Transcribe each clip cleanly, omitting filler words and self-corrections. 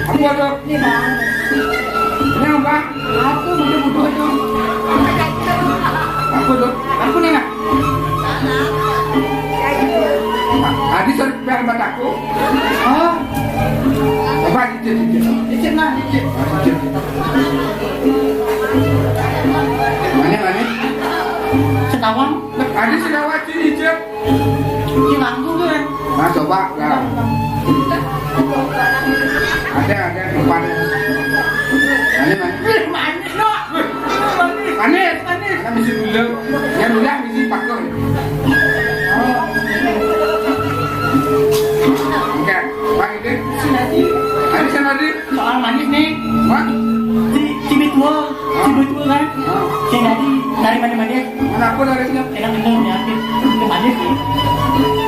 Aku ada. Ini bang. Ini apa? Aku mudah-mudah itu. Aku tuh. Aku nih nak. Adi suruh biar mataku. Oh, Coba dicet. dicet nah, dicet. Mana? Setawang. Adi sudah wajib dicet. Ini langsung tuh ya. Nah coba lah. Ada depan. Manis no. Manis. Kan mesti dulu. Yang dulu mesti pakai. Oke, Pak ini. Ada sana di. Soal manis nih. Pak. Cibitua kan. Yang dari mana-mana. Mana aku dari sini. Enak bener ya. Ini manis nih.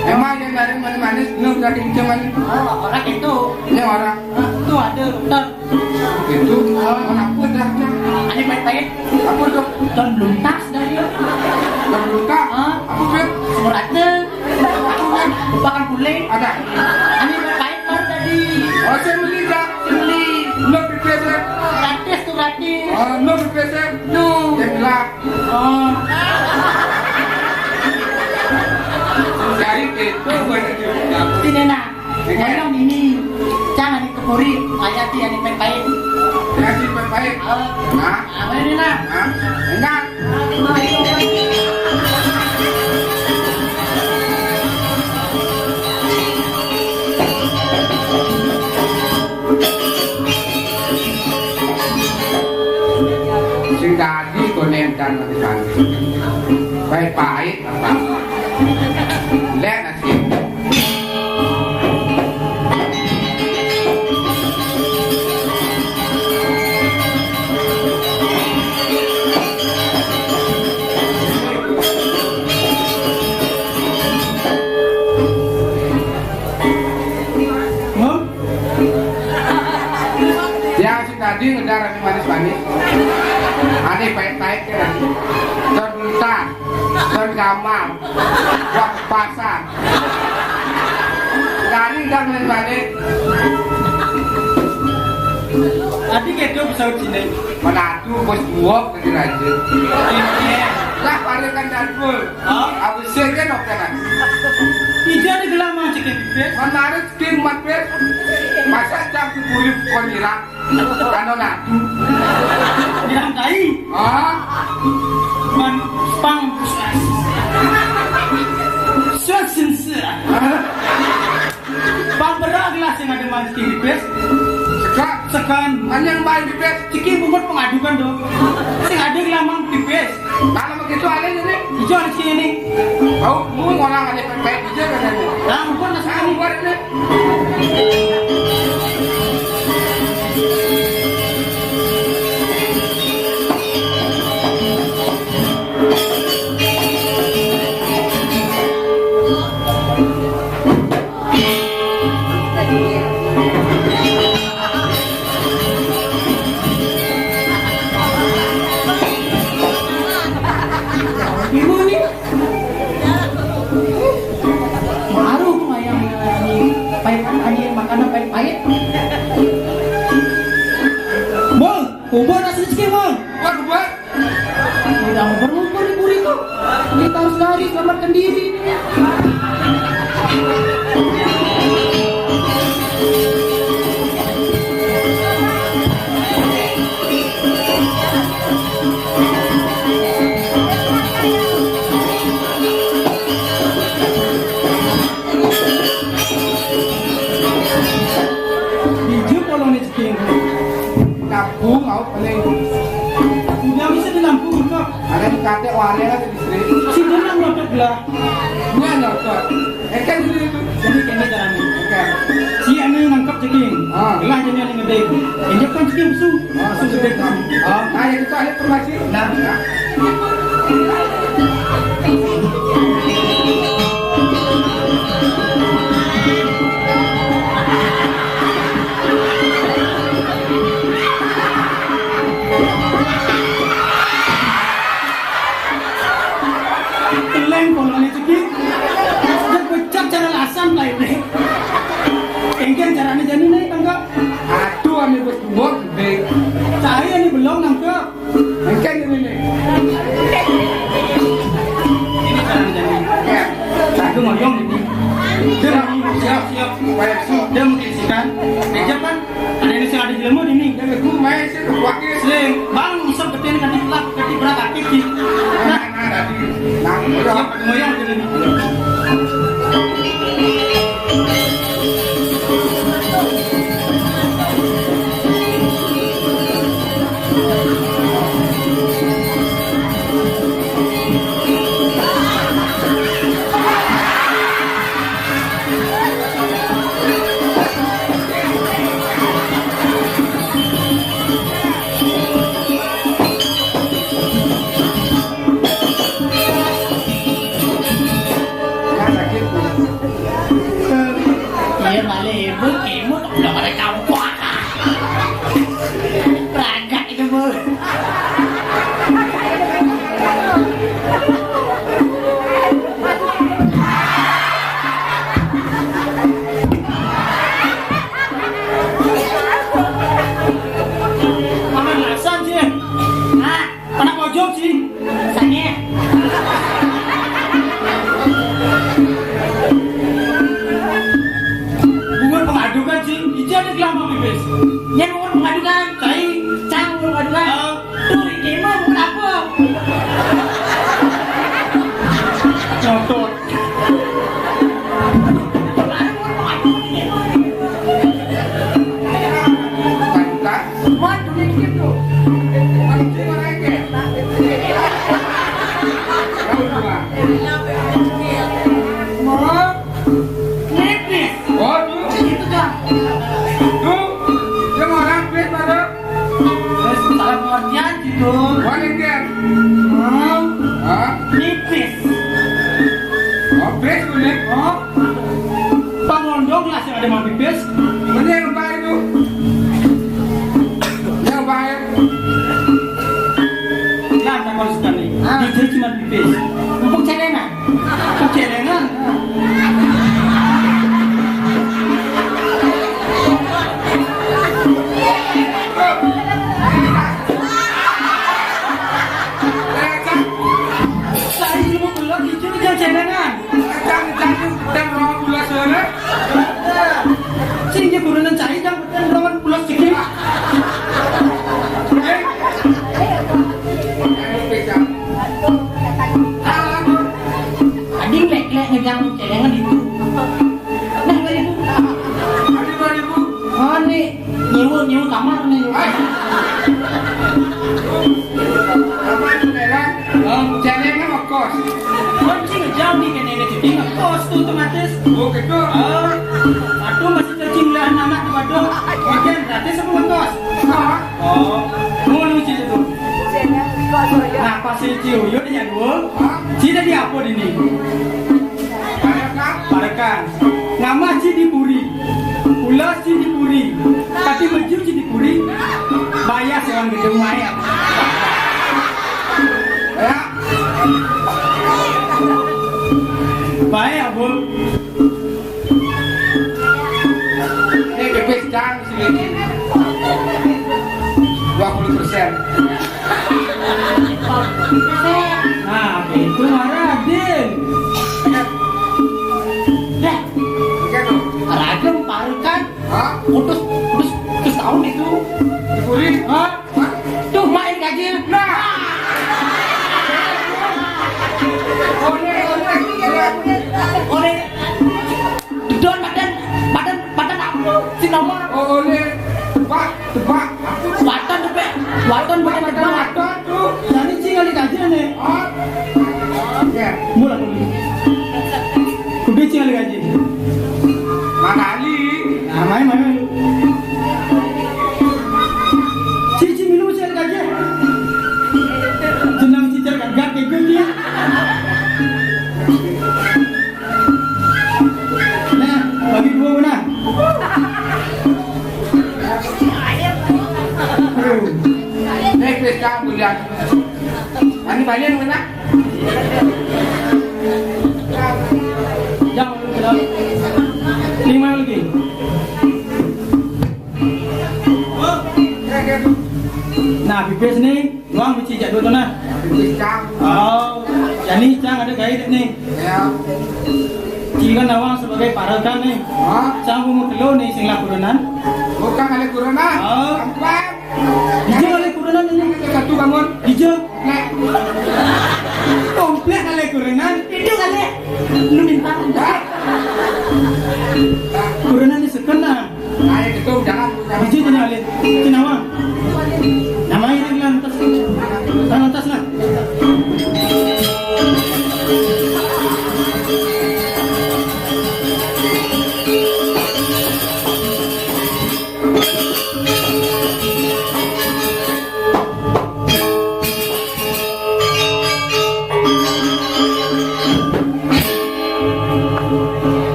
Emang yang dari manis-manis, ini udah kenceng. Oh, orang itu. Ini orang. Itu ada dokter. Itu. Mana aku dah. Ada baik-baik. Aku tuh. Dan belum tas dari dia. Dan luka. Aku bet. Sumur ada. Lupakan kulit. Ada. Ini baik-baik baru tadi. Oh, saya beli dah. Beli. No PPSF. Gratis tuh gratis. Oh, no PPSF. No. Saya bilang. Oh. Jadi itu buat Sini nak. Tolong ini. Jangan dikepuri. Ayati yang baik-baik. Ya sih baik. Nah, Apa ini nak? enggak. Sing tadi konen dan manis. Baik-baik apa? Lek nasi. Ya si tadi ngedar manis-manis. Ada baik-baik ya. Terbentar, tergamal, buat pasar. Dari dan manis-manis. Tadi kita bisa sini. Menatu bos buok dari raja. Lah parikan dapur. Aku segan operan. Tidak ada gelama cikit bibir. Kemarin skin mat bes. Masa jam 10 konira. Ano natu. Dirangkai. Man pang. Sensi. Pang berak lah yang ada man cikit bibir. Sekan. Anyang main di bes. Cikit bungut pengadukan dong. Sing ada gelama bibir. Kalau begitu ada jadi. Hijau di sini. Oh, mu orang ada baik hijau kan ada. Nah, bukan nasi Kamu buat ini. Ibu ni. Baru ayam ni. Pahit ada makanan pahit-pahit. Bang, ubah nasi sikit bang. Buat. Udah berlumpur di burito. Kita harus lari selamatkan diri. Hijau polong ni sikit. Nabung mau paling. Udah bisa dinampung kok. Ada di kakek wale lah di istri. Si Donang ngotot lah. Ini nyotot. Kan dulu itu. Jadi kena caranya. Oke. Si ane nangkap ceking. Ah. Lah jadi ane ngede. Injekkan ceking musuh. Oh, sudah tahu. Oh, nah yang itu ada informasi. Nah. Keleng polong ni ceking. Dan pecah cara asam lah ini. Enggan caranya jadi nih tangkap. Aduh, Siap. Baik su. Dia mungkin sih kan. Meja kan ada yang ada di lemut ini. Yang aku main sih wakil. Sering bang isap ketin kan dilap keti berat aktif sih. Nah, tadi. Nah, Siap moyang ini. Iya malah ibu udah pada kampung. Peragak itu bu. Mana lasan sih? Ah, anak pojok sih. Sana. Bukan pengadukan sih, itu ada kelompok bebas. Yang bukan pengadukan, cang pengadukan. Tuh, ini mah bukan apa? Contoh. Pantas. Waduh, gitu. Pantas mereka. Kamu dua. Mau nipis. Oh, tu. Itu dah. Tu. Yang orang pes pada. Terus salah pengertian gitu. Wanita. Mau Ah, nipis. oh pes boleh. Oh, pangondong lah yang ada mau pipis. Mana yang baik tu? Yang baik. Lah, tak kalau sekali. Dia cuma pipis. Empuk celengan. Empuk celengan. Saya cuma belum hijau jam celengan. Dan orang gula sana. Sing dia burunan cari jam dan roman pulas sikit. Ading lek-lek ngegang celengan itu. Nah, ibu. Oh, nih nyewa kamar nih. Kucing ngejauh nih kan ini jadi ngekos tuh otomatis. Aduh masih tercinggahan anak di waduh. Weekend gratis apa ngekos? Oh, mau lucu itu. Nah pas si Ciuyo dia dulu, Cina di apa ini? Parekan. Nama Ci dipuri, ulas Ci dipuri, tapi baju Ci dipuri, bayar sewan gedung mayat. Baik abu. Ini bebek jang sini 20%. Nah itu marah Adin. Dah, ragam parukan, putus tahun itu. Dipuri. Tuh main gaji. Nah. Oleh don badan apa si nomor Oleh tebak. badan badan tuh. jadi sih kali gaji nih Ya, mulai kudu sih kali gaji Manali. nah main cici minum sih kali gaji jenang cici gak kayak dia nah bagi dua mana Bebek jang bulan. Ani balik mana? jangan 5 lagi nah bibis nih uang bici jak dua tanah Bebek jang. oh jadi cang ada gaya nih Ya. jika nawang sebagai parakan nih. Sanggup mukelo nih sing lakurenan. Bukan kali corona. Oh. Kampak. Hijau kali kurenan ini. Satu bangun. Hijau. Nek. Komplek kali kurenan. Itu kali. Lu minta. Kurenan ini sekena. Ayo itu jangan. Hijau jangan lihat. Cinawang. Namanya ini lantas. Lantas lah.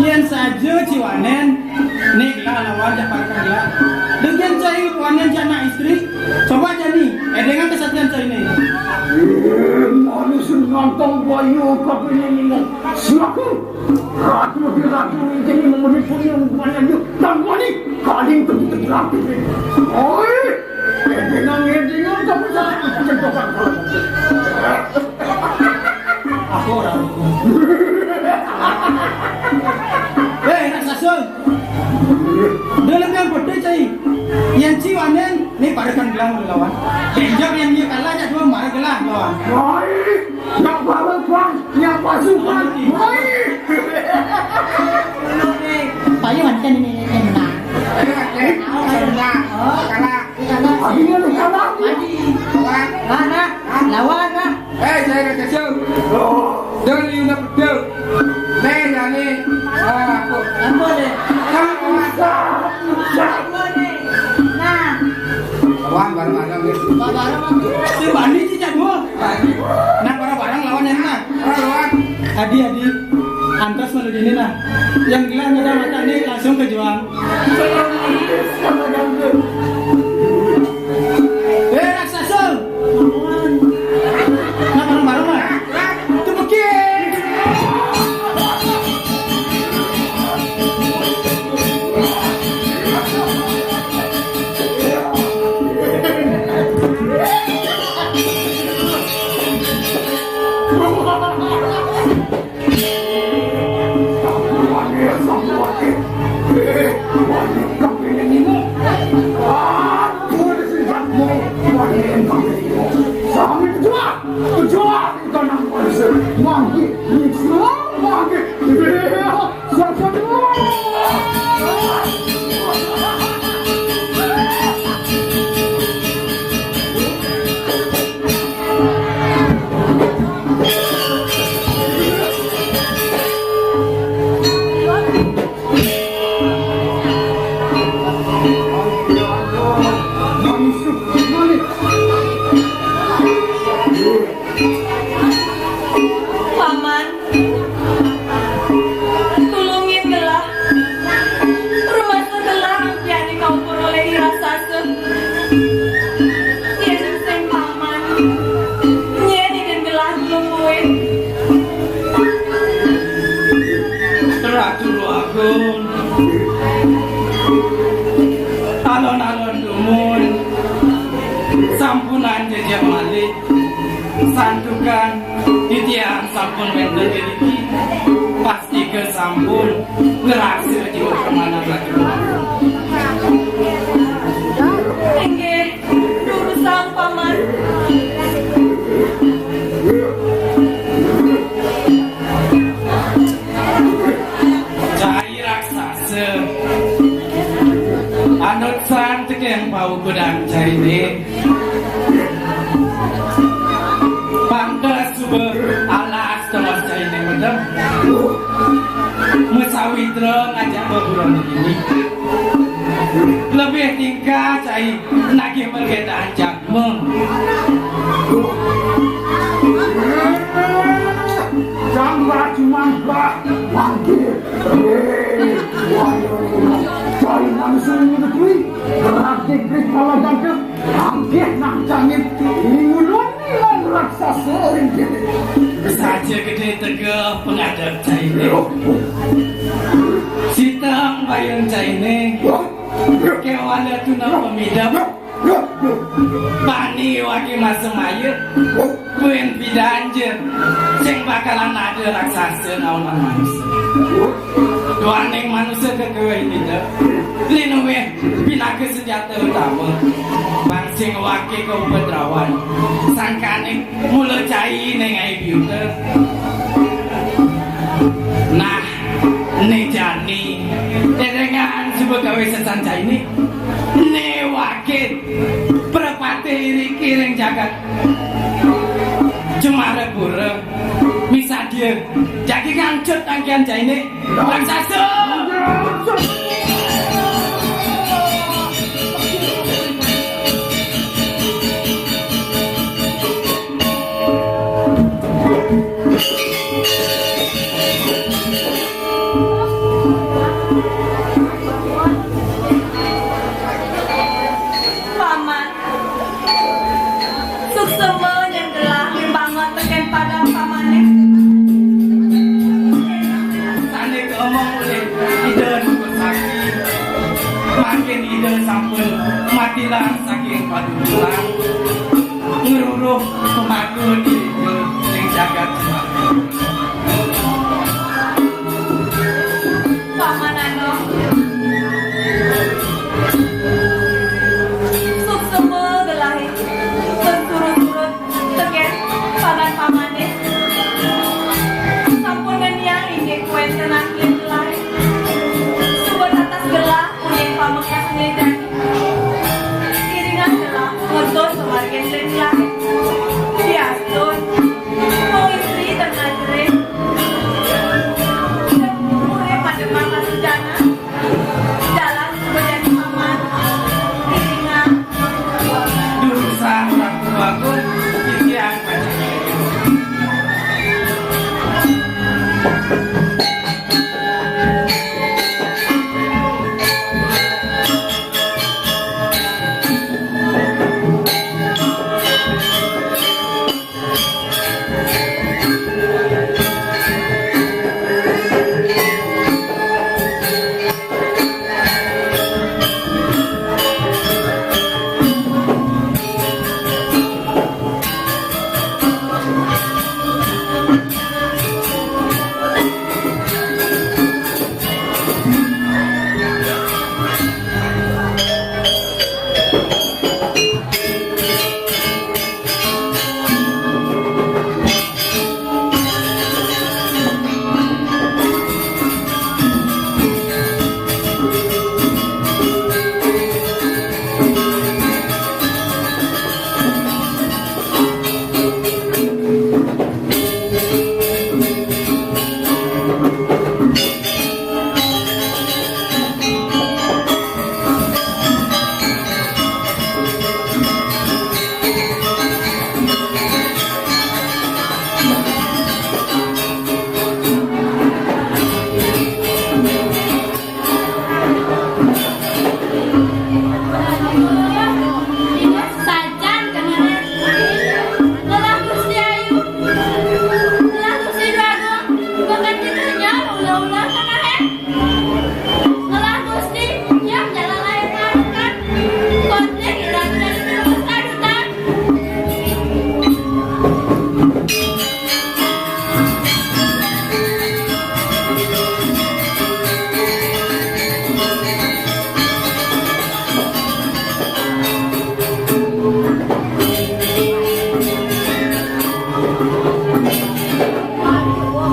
Yan saja ciwanen, nih lah wajah para kalian. Dengan cai wanen jana istri, coba jadi, dengan kesatuan cai ini. Manusia ngantong bayu kapinin silaku. Ratu ini memenuhi punya hubungan itu dan wani kaling begitu rapi. Oi, dengan kamu jangan mencoba. Aku orang. parekan gelang lawan. Benjok yang dia kalah aja dua marah gelang lawan. Woi, yang balapan, yang pasukan, woi. Payu wanita ini menang. Kalah. Akhirnya lu kalah. Mana? Lawan lah. Saya nak kacau. Jangan you nak pedul. Nih, aku. Apa deh? Nah, Lawan bareng-bareng gitu. barang Si Bani cicak dua. Nah barang-barang lawan yang mana? Lawan. Adi antas malu ini nah. Yang gelang ada mata ini langsung ke juang. Raksasa. Nah barang-barang lah. Itu bukit. Paman, tulungin gelah. Rumah segelah yang kau perolehi rasasa. Yen sing paman, nyen ingin gelah tulunguin. Ratu Agung, alon-alon dumun, sampunan jejak malik, santukan titian sampun wenten diriki, pasti ke sampun ngerasir jiwa kemana lagi. Inggih, urusan paman. Cai raksasa, anut santik yang bau gudang cai ini. Bangga subur alas tewas cai ini medem. Musawitra ngajak berburon ini. Lebih tingkah cai nagih bergedaan jakmeng. Jambah cuma manggil. Cari manusia ini berdui. Beraktif kalau ganteng. Hampir nak cangit. Ingulun raksasa ini. Saja gede tegel pengadap cai ini. Sitang bayang cai ini. Kewala tunang pemidam. Bani waki masem ayu. Kuen pidanje. Sing bakalan ada raksasa naonan manusia. Duaning manusia kekewe ini dah. Linuwe pinaga senjata utama. Bangsing waki keupedrawan. Sangkane mula cai nengai biuter. Nah, ne jani. Dengan sebagai sesanca ini. Ne waki perpati kiring jagat. Cemara pura misal dia jadi ngangcut tangkian cai ini raksasa. Paman, suksema yang telah membangun tekan pada pamannya. Tane keomong oleh ide nukut sakit. Makin ide sampun matilah saking padulang. Ngeruruh pemaku diriku yang jagat cemara. Paman ano, suksema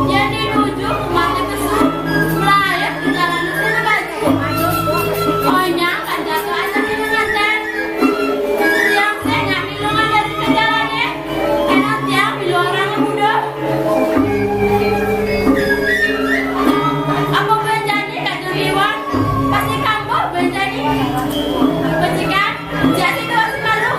Jadi nuju mati kesu melayat di jalan sana baju. Ohnya kan jatuh aja di nganten. Yang saya nyambi lu dari ke jalannya. Enak tiang di orang muda. Apa benjani kacau iwan? Pasti kamu benjani. Bencikan jadi tuh malu.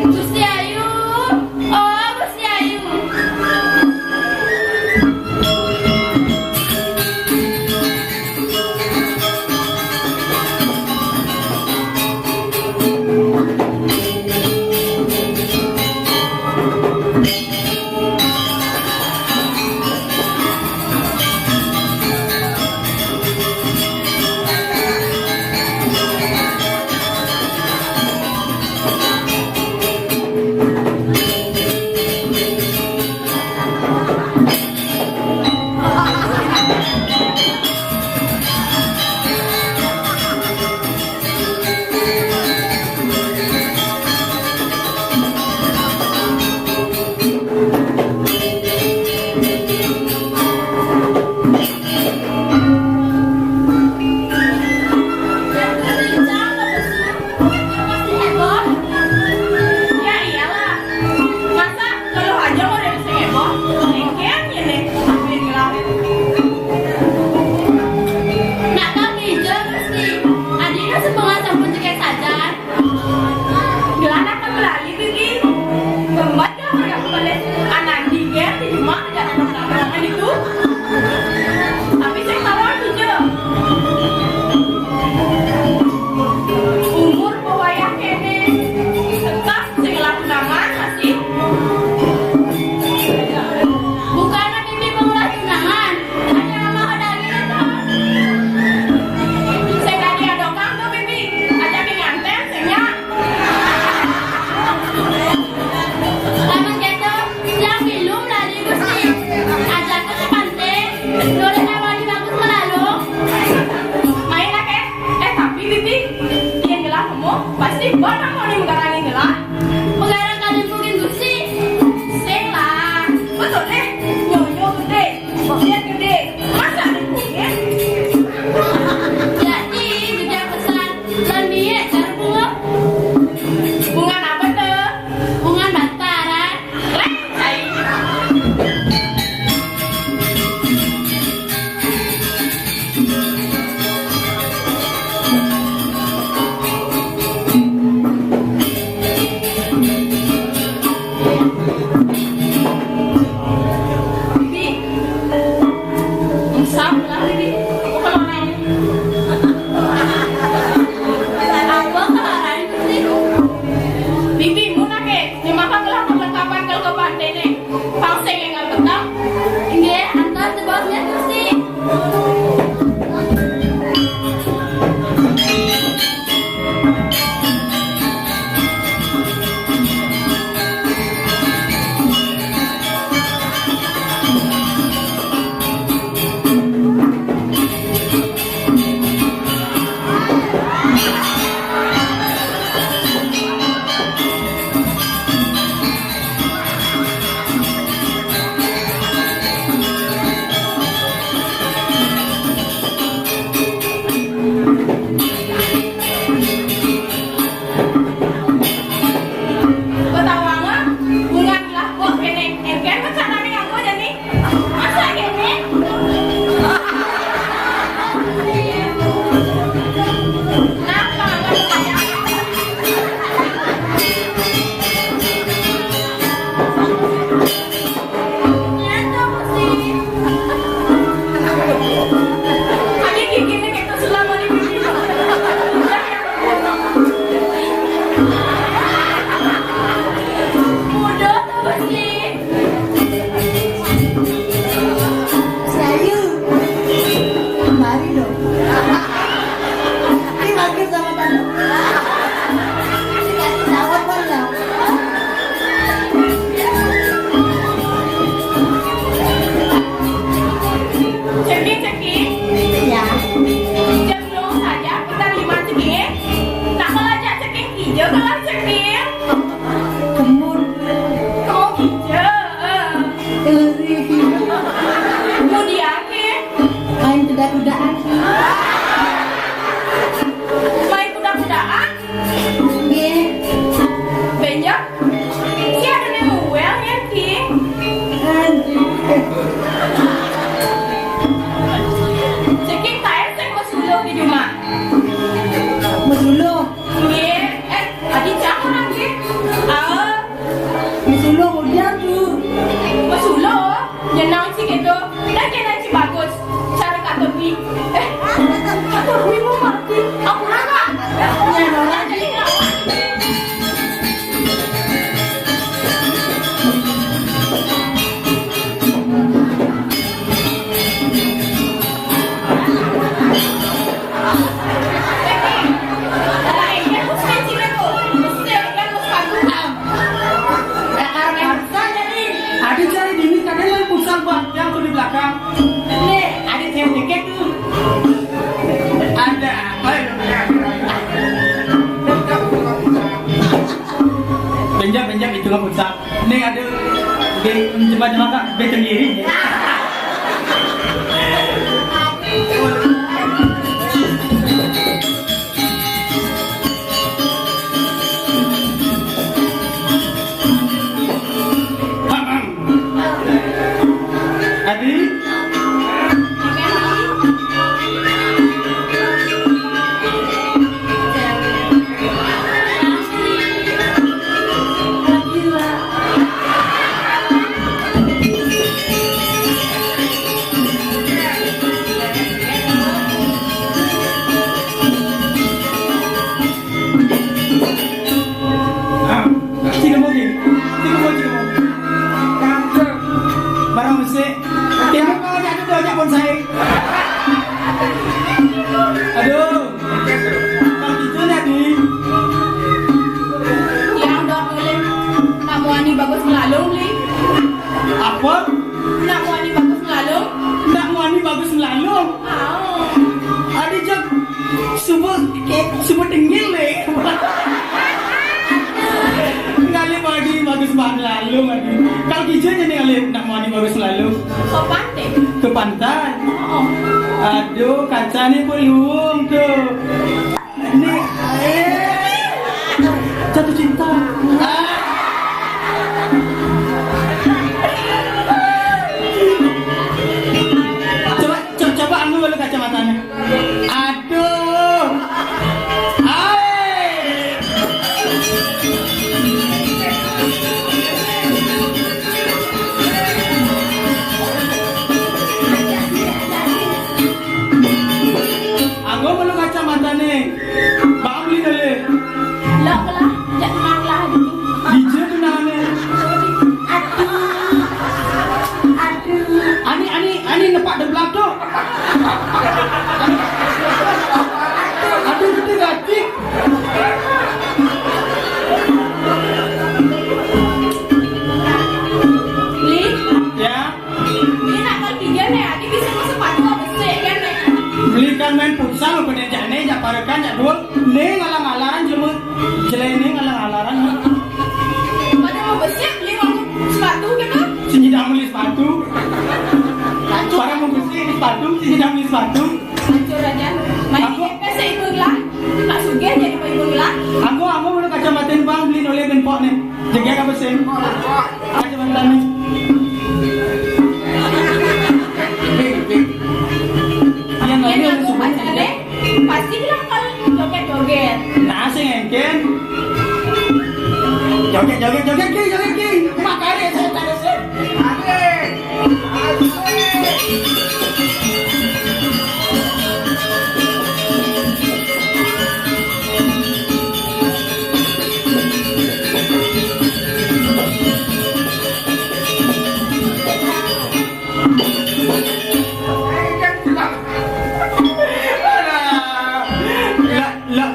Gusti Ayu, oh Gusti Ayu. Ya iyalah, masa kalau aja mau dari sini heboh, lengket ya deh, hampir ngelarin. Nak kami hijau Gusti, adiknya sepengat campur cekek saja. Gelana kembali Bibi, gembat gak mereka kembali anak diger di rumah tidak ada perangan itu. Tapi saya tahu hijau. Umur pewayah kene tetap segala tunangan masih bukan bibi mengulas tunangan hanya nama ada gitu saya tadi adokang tuh bibi ajakin nganten sehingga lamun gitu yang belum lari Gusti ajakin ke pantai dah kena si bagus. Cara kata bi. Kata bi mau mati. Aku nak. Ya Nora jadi nak. Nih, ada yang tiket tuh. Ada apa ya? Benjam itu lah pusat. Nih ada jemaah kak beteng diri. Adi. Barang musik, tiap kali ada banyak bonsai. Aduh, kalau gitu Nadi. Yang dah boleh. Nak wani bagus melalung ni. Apa? Nak wani bagus melalung. Nak wani bagus melalung. Ada jam super tinggi le. Ngali bagi bagus melalung Adi. Kalau gitu je nih ngali nak wani bagus melalung. Kau pandai. Ke pantai. Aduh, kaca ni belum tuh. Ini jatuh cinta. Coba ambil dulu kacamatanya. Aduh. Aku perlu kacamata nih. Bang beli dulu. Lok lah, jangan lah gitu. DJ tu namanya. Ani nepak de belakang. Aduh gede gacik. Li, Ya, ni nak kal tiga ni, adi bisa masuk sepatu apa sih kan ni? belikan main futsal pada jane jak parakan jak dua. Nih ngalang-ngalaran cuma jelek nih ngalang-ngalaran. Pada mau bersih beli mau sepatu gitu. Sini dah beli sepatu. Barang mau bersih di sepatu, sini dah beli sepatu. Hancur aja. Main ke seibung lah. Tak sugih jadi seibung lah. Aku perlu kacamata bang beli oleh benpok nih. Jaga apa sih? Kacamata nih. Yang Yang lain aku pacarnya pasti bilang kalau joget-joget. nasi ngengken. Joget ki. Makanya saya tadi sih.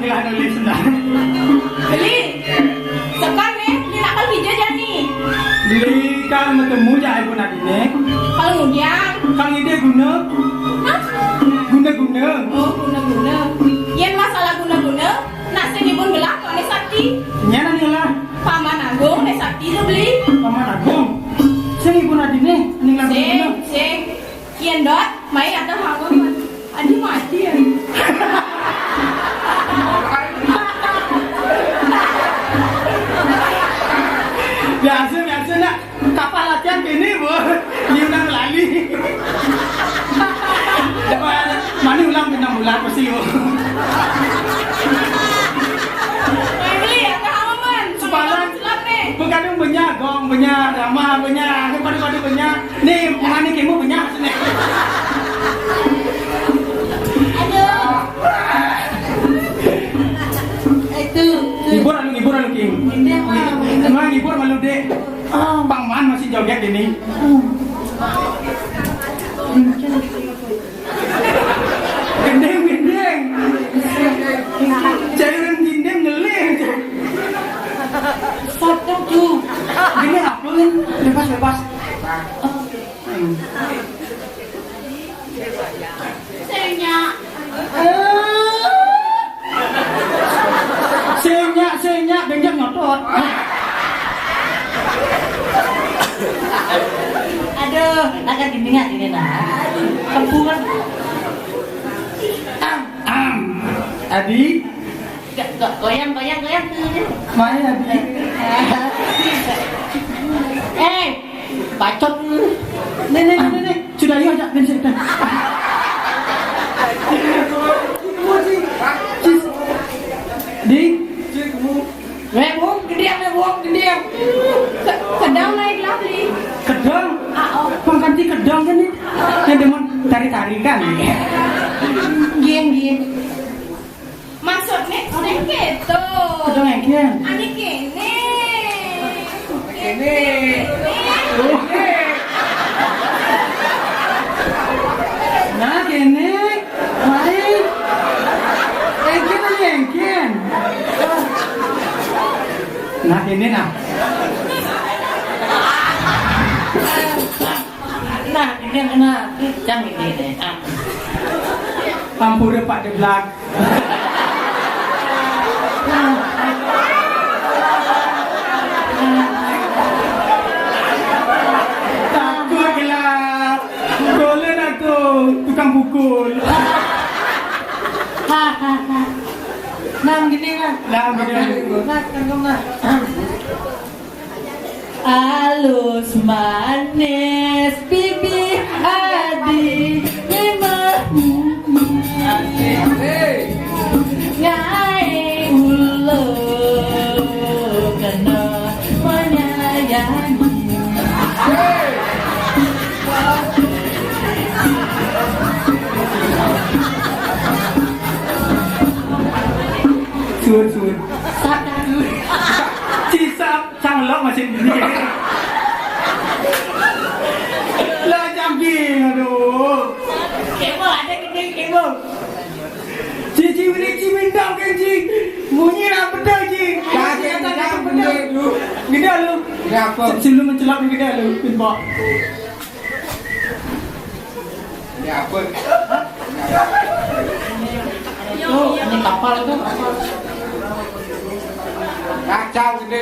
Lah nulis sudah. Beli. Sekarang ni, ni nak kal hijau je ni. Belikan bertemu je ibu nanti nih. Kalau kemudian, Kang ide guna. Guna. oh guna-guna. Yang masalah guna-guna, nak senibun gelap kau ni sakti. Nyana nih lah. Paman Agung ni sakti tu beli. Paman Agung. Sing ibu nanti nih. Ning lah guna. Sing. Kian dot, mai atau hangon. Adi mati ya. Biasa nak kapal latihan gini bu. Ni ulang lali. Mana ulang 6 bulan pasti bu. Mai beli apa hangon? Sepalan. Selap ni. Bukan banyak gong, banyak ramah, banyak. Pada banyak. Ni mana kamu banyak sini. Bang Man masih joget ini. Gendeng. Cairan gendeng ngelih. Foto tuh. Gini uploadin bebas. Senya benjang nyotot. Aduh, akan dimingat ini nah. Kempungan. Adi, Goyang. mana Adi? Bacot. Nih, sudah yuk ajak bensin. Di, Webung, gediang. Kedang naik lovely. kedang. Pengganti kedang kan nih. Yang demen tari-tarikan. Gien. Maksudnya orang gitu. Kedang yang kian. Ani kene. Nah, kene, mari. Engken. Nah, kene nah. Nah, ini kena jam ini deh. Pampur Pak de Blak. Takut gelap. Golin aku tukang pukul. Nah, gini kan. Nah, begini. Halus manis pipi Adi ngai ulo kena menyayangi. Suun. Cisap canglok masih ini. Lah jangking, aduh. Kemo ada gede kemo. Cici ini cimindang kan Ci. Bunyi lah pedang Ci. Jangan pedang lu. Gede lu. Apa? Sebelum mencelak ni gede lu. Pinbok. Ya apa? Ini kapal itu kapal. Kacau gede.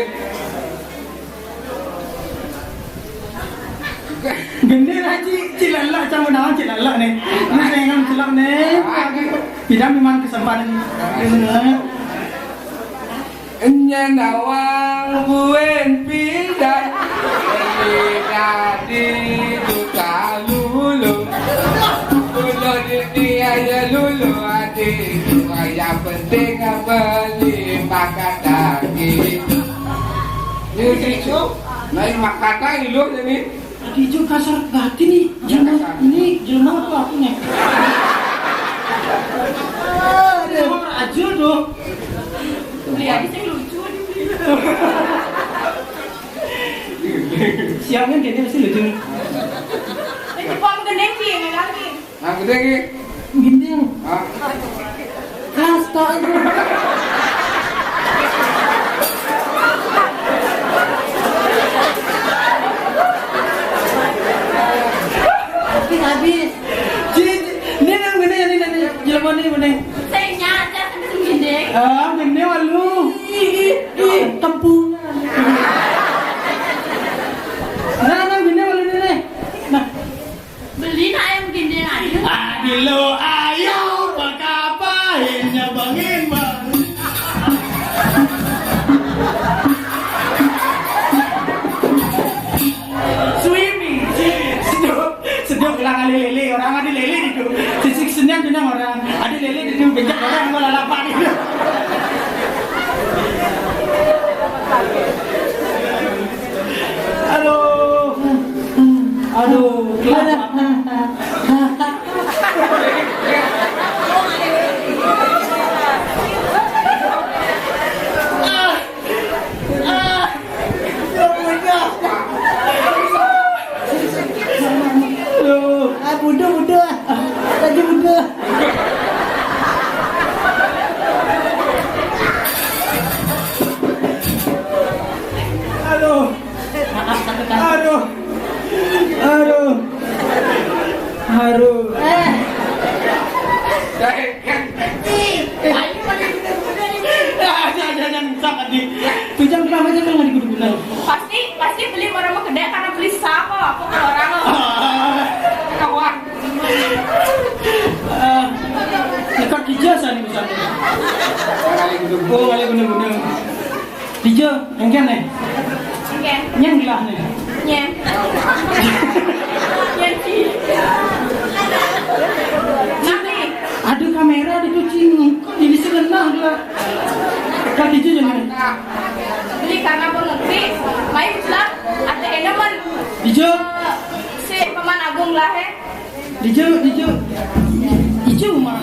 Gede lah Ci. Cilalak macam mana cilalak ni. Ini dengan celak ni. Tidak memang kesempatan ini. Enya nawang buen pindah di duka lulu lulu di aja lulu adi yang penting beli makan daging ini cu lain makan daging lu jadi Tadi juga kasar gati nih. Ini jelma apa aku nih? Orang aja dong. Lihat sih lucu. Siapnya kayaknya mesti lucu. Itu pom gendeng sih yang lagi. nah gede ki Gendeng. ah Kasta. Habis. Ini nang gede jelma ni bening. Saya nyata sampai gendeng. Gede walu. Kampung. Nah, gede walu ni. Nah, Beli nak ayam gendeng aja. adilo ayo pakapahinnya bangin bang. Swimming, sedap bilang ada lele orang ada lele itu. Sisik senyum jenang orang ada lele itu bejak orang malah lapar itu. Aduh, Haru. Kan Ayo pada guna-guna ini. Jangan sangat di. Tujang kenapa jangan nggak diguna-guna? Pasti beli orang mau gede karena beli sako. Aku kan orang kawan. Dekat ijazah nih misalnya. Kali gitu. Oh, kali guna-guna. Dijo, engken nih. Oke. Nyang gelah nih. Nyen. Nyen sih. Nanti Ada kamera di kucing. Kok ini segenah lah. Kak Dijo jangan. beli karena aku ngerti. Main bilang ada eneman. Dijo, Si Paman Agung lah he. Dijo. Dijo mah.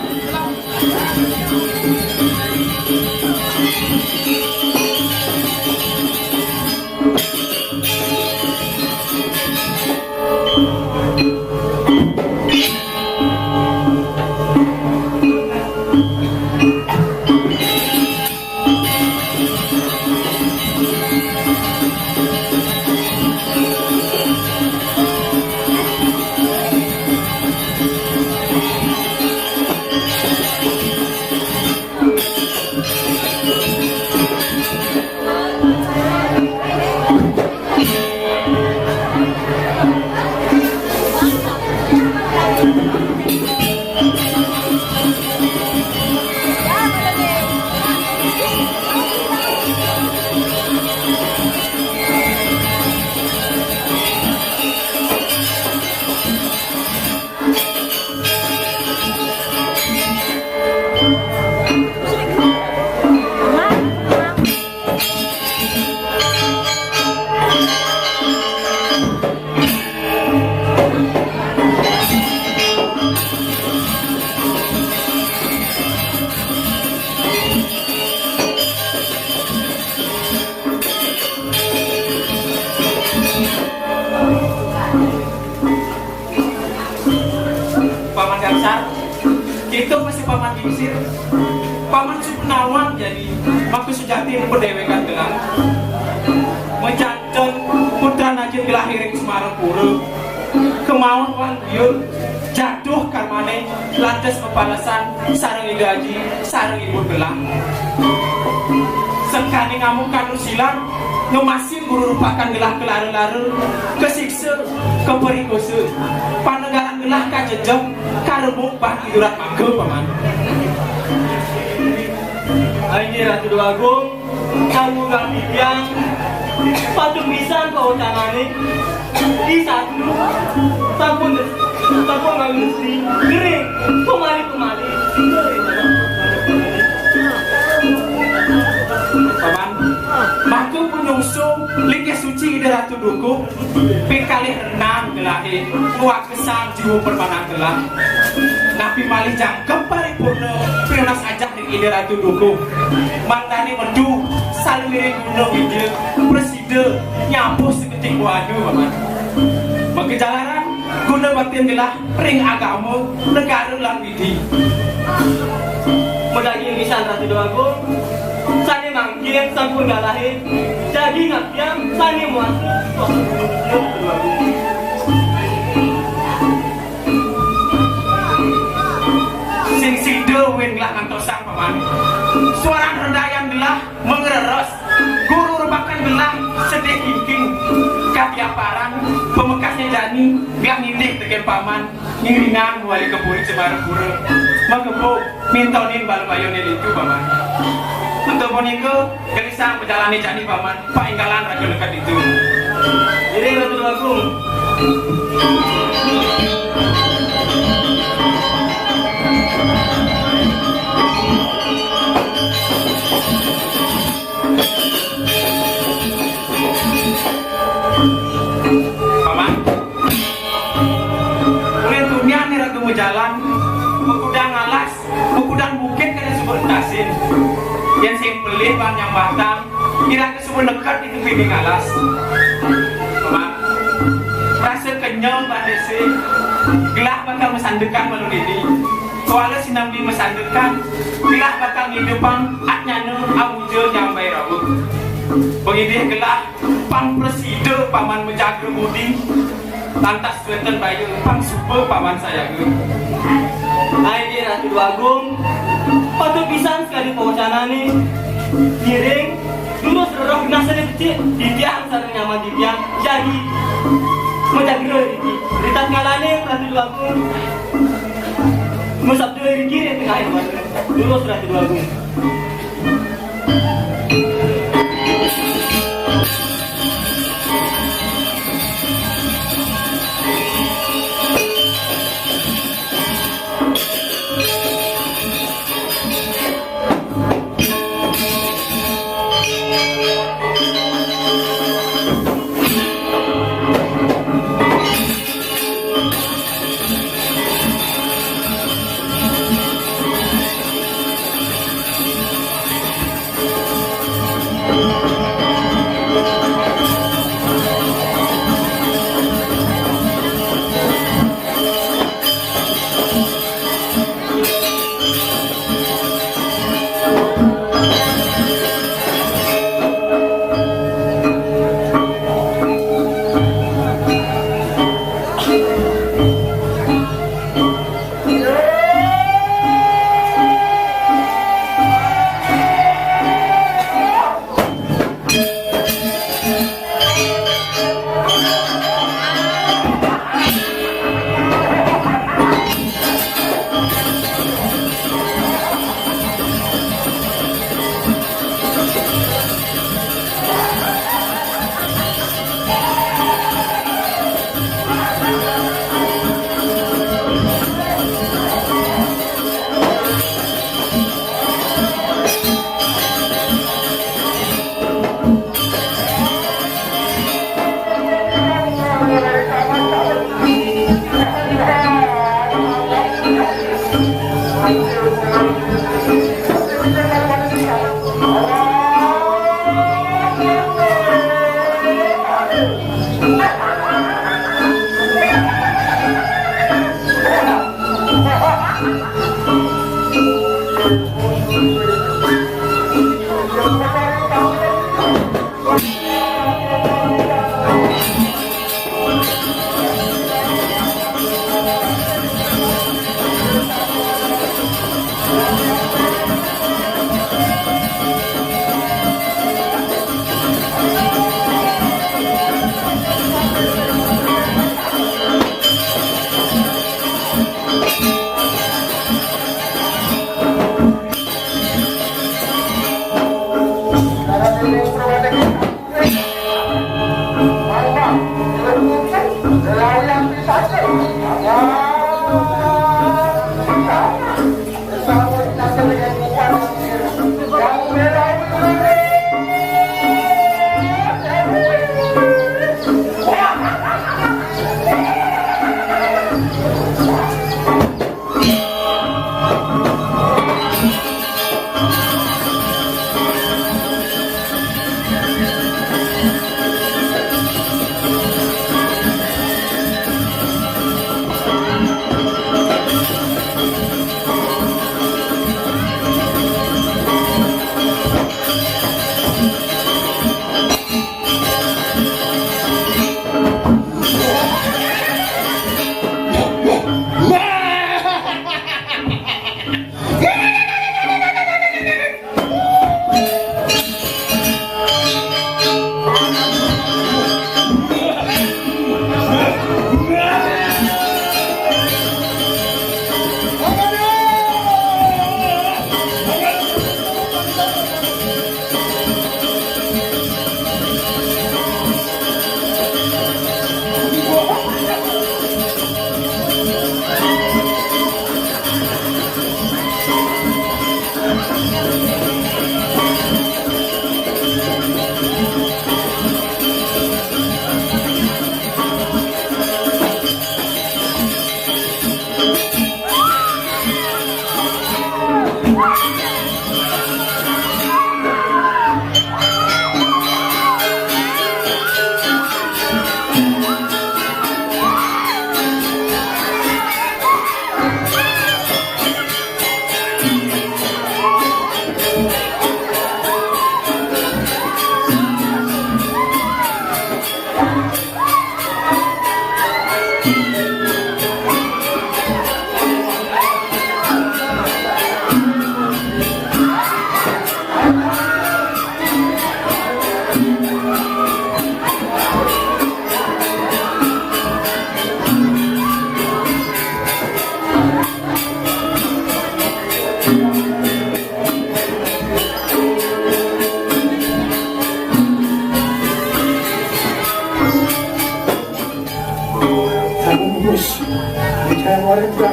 Paman Gansar, itu masih paman Dingsir, paman Supunawang jadi waktu sejati berdewekan gelang, mencanton putra najib gelah hiring Semarang Pura, kemauan wan buyur, jatuh karmane, lantas pepalasan, sarang idaji, sarang ibu gelang, sekali ngamuk kanur silang, ngemasin guru rupakan gelah kelare-lare, kesiksa, keperikosa, panegaran gelah kajejeng, karemuk bah tiduran mangga paman. Ini Ratu Dua Agung, kamu gak bibiang, patut bisa kau tangani. Di satu, sampun nggak mesti, gering, pemali. Paman, maka punyungsu liki suci ide Ratu Dukuh, pikali renang gelahe, nuak kesan jiwa permanang gelah. Nabi malih jangkep paripurna, piunas ajak di ide Ratu Dukuh. Mantani medu, salimiri guna widya, preside, nyampuh seketik wadu paman. Mengejalaran, guna baktian gelah, ring agama, negara lan widi. Medagi misan Ratu Dua Agung, sani manggil sampun gak lahir, jadi nggak biang sani muat. Sing sida wen gelah ngantosang paman. Suara rendayan gelah mengereros, guru rebakan gelah sedih kingking. Kapiaparan pemekasnya jani gak nindih tegen paman, ngiringan wali keburi Semarang Pura. Mengebuk mintonin balu-bayunin itu paman. Untuk menikah, gelisah menjalani jani paman, painggalan raga dekat itu. Jadi Ratu Dua Agung, Paman, ulin dunia nih raga jalan, mengkudang alas, mengkudang bukit kada sebut tasin. Yang sing pelih bang yang batang, kira ke sebut dekat itu pilih alas. Paman, rasa kenyang bang desi, gelah bakal mesandekan malu ini. Soalnya si Nabi mesandekan, gelah bakal ngidepan atnyana amuja yang bayi rawut. Begini gelah pang preside paman menjaga budi, lantas benten bayu pang super paman saya ge. Ayo Ratu Dua Agung, patut pisan sekali pawacana nih. Giring, dulu serok nasanya kecil, di tiang sarang nyaman di tiang, jadi menjaga Riki. Ritat ngalane Ratu Dua Agung, musab dulu Riki di tengah air mata. Dulu Ratu Dua Agung.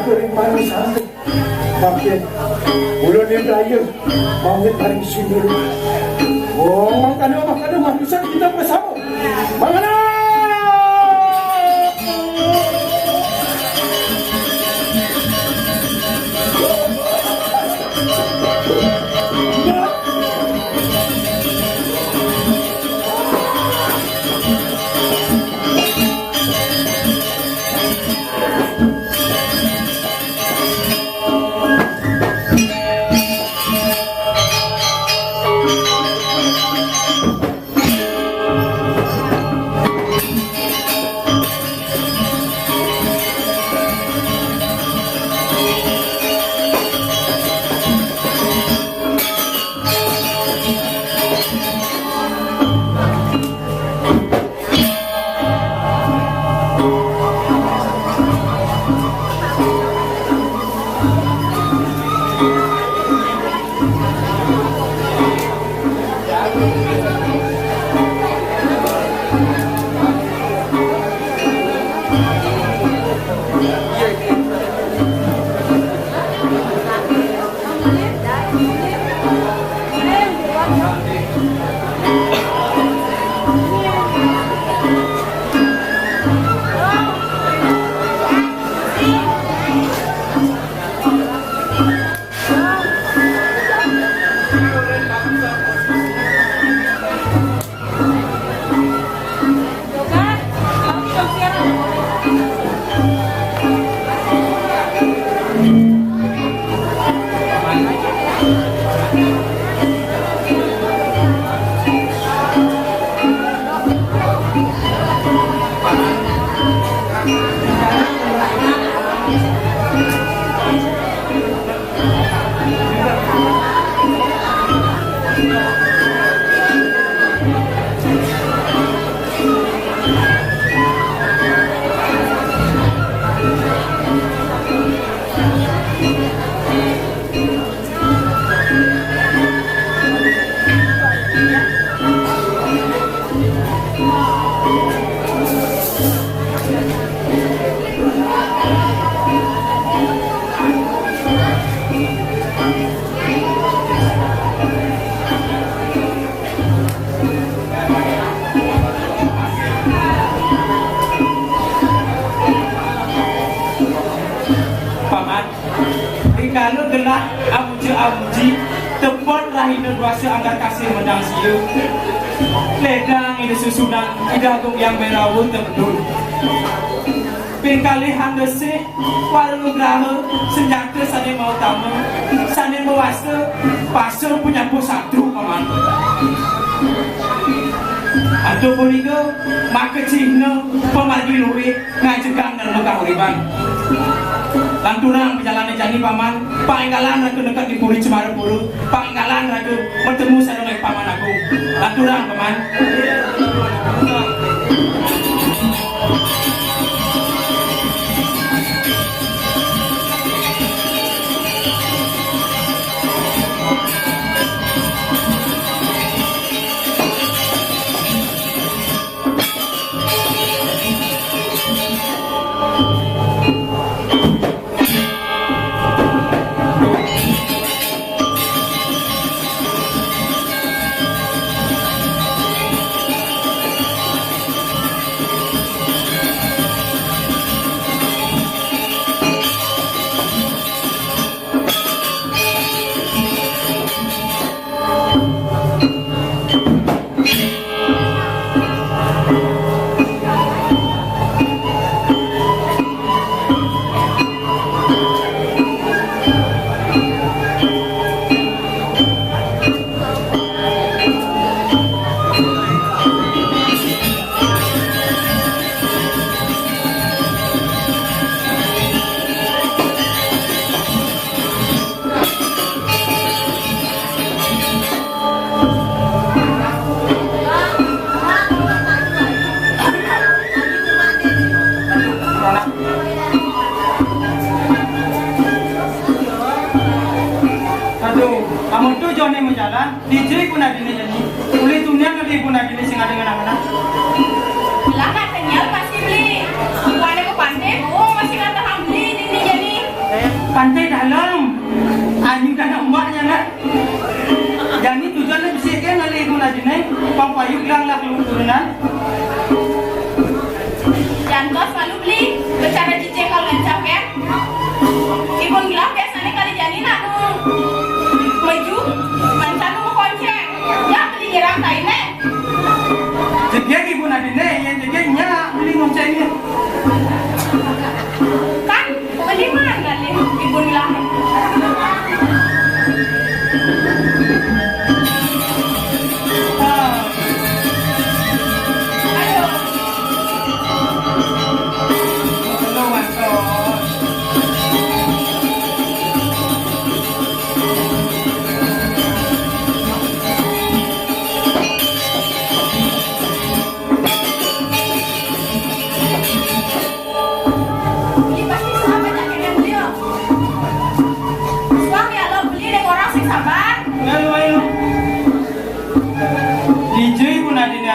kering manis sangat. Makin bulan yang raya bangun paling sindur. Oh, makanya manusia kita bersama. Bagaimana? Kalau gelah amuji tepot lahir doasa anggar kasih menang siu ledang ini susunan idagung yang merawun terdul pingkali handese walau graha senjata sane mau tamu sane mau wasa pasal punya satu paman atau poligo maka cihno pemargi luwe ngajegang dan megah uriban lanturang perjalanan jani paman panggalan ragu dekat di Puri Cemara Puru panggalan ragu bertemu saya dengan paman aku lanturang paman DJ pun ada ni jadi, boleh dunia nanti pun ada ni singa dengan anak-anak. Lah katanya pasti beli. Bukannya ke pantai, oh masih kata beli ini jadi. Pantai dalam. Ayu dah emaknya nak. Jadi tujuannya bisa kan oleh ibu Nadine, pampayu bilang lah kelurunan. Jangan selalu beli bicara cicing kalau ngancap ya. Ibu bilang biasanya kali jadi nak maju mancan mau konceng. Ya beli girang kainnya. Jadi ibu Nadine yang jadinya beli ngoncengnya. Kan beli mana kali ibu bilang.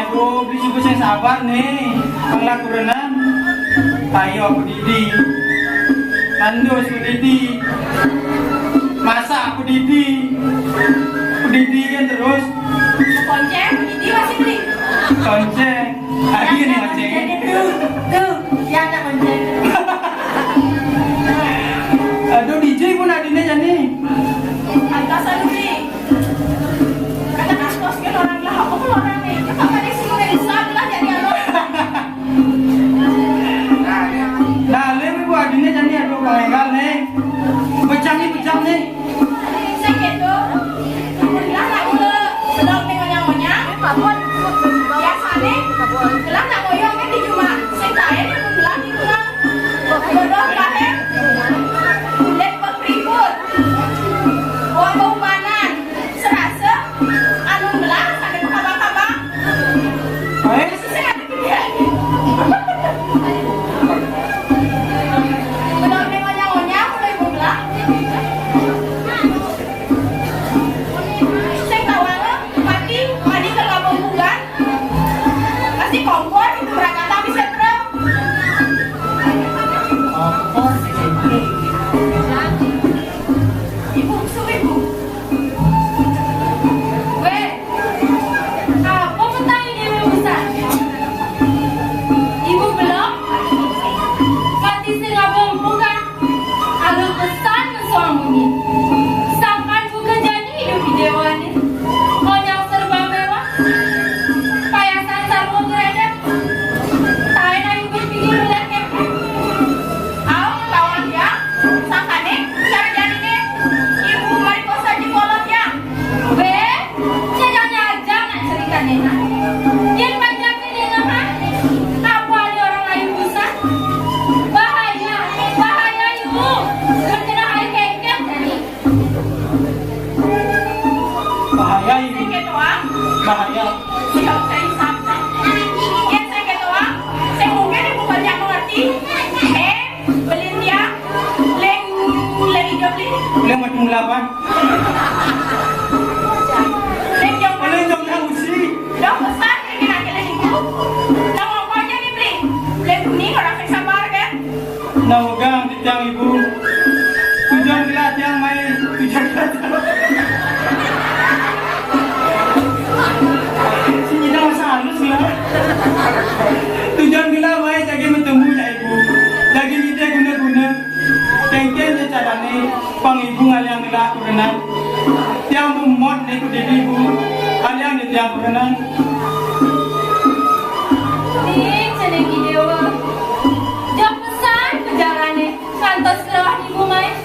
Aku beli juga saya sabar nih. Panglaku renang. Ayo aku Didi. Mandus aku Didi. Masak aku Didi. Aku Didi kan terus. Konceng, Didi masih beli. Konceng. Lagi nih konceng. Tuh, yang tak konceng. Aduh DJ pun adine jadi. Antasan beli. Kata kasus kan orang lah, aku pun orang nih. Kita kan di sini dari sebelah jadi apa? Nah, lebih buat adine jadi aduh pengengal nih. Becang nih. Saya gitu. Bilang nak ule, sedang dengan nyamanya. Biasanya, bilang nak ngoyong kan di cuma. Saya tahu dia bilang di bilang. Bodoh lahir. Kulit berkeriput. Bau panan. Serasa. Anu belah sampai kabar-kabar. Saya ada pilihan. Belum dengan nyawonya, aku ibu belah. Saya kawan mati ke kampung bulan. Masih kompor itu berangkat tapi setrem. Ibu, ibu. Weh, apa petang ini besar? Ibu belum? Mati singapung bukan? Ada pesan suami. Sampai bukan jadi hidup di dewa ini. Konyol serba mewah. Payasan sarwa geredek. Tak ada ibu pikir udah kepek. Awak lawan dia. Sangkane, cara jadi nih. Ibu mari kosa di kolot ya. Weh, jangan aja nak ceritanya nak. Yang banyak ini ngapa? Apa ada orang lain bisa? Bahaya ibu. Kerja hai kengkeng jadi. Bahaya ini. Saya ketua. Bahaya. Siap saya sampai. Yang saya ketua. Saya mungkin ibu banyak mengerti. Beli dia. Leng hijau beli. Boleh macam lapan. Leng jauh Boleh jom yang usi. dah besar ini nak leng itu. Dah apa aja nih beli. Leng kuning orang saya sabar kan. Nawagang di tiang ibu. Tujuan bila tiang main. Tujuan bila tiang. Sini dah masa halus lah. Tujuan bila main jadi bertemu ya ibu. Lagi kita guna-guna. Tengken je carane pang ibu ngaliang bila aku renang. Tiang bumot ni ku didi ibu. Aliang di tiang renang. Nih cene dewa. Jam pesan perjalanan kantor sekolah ibu main.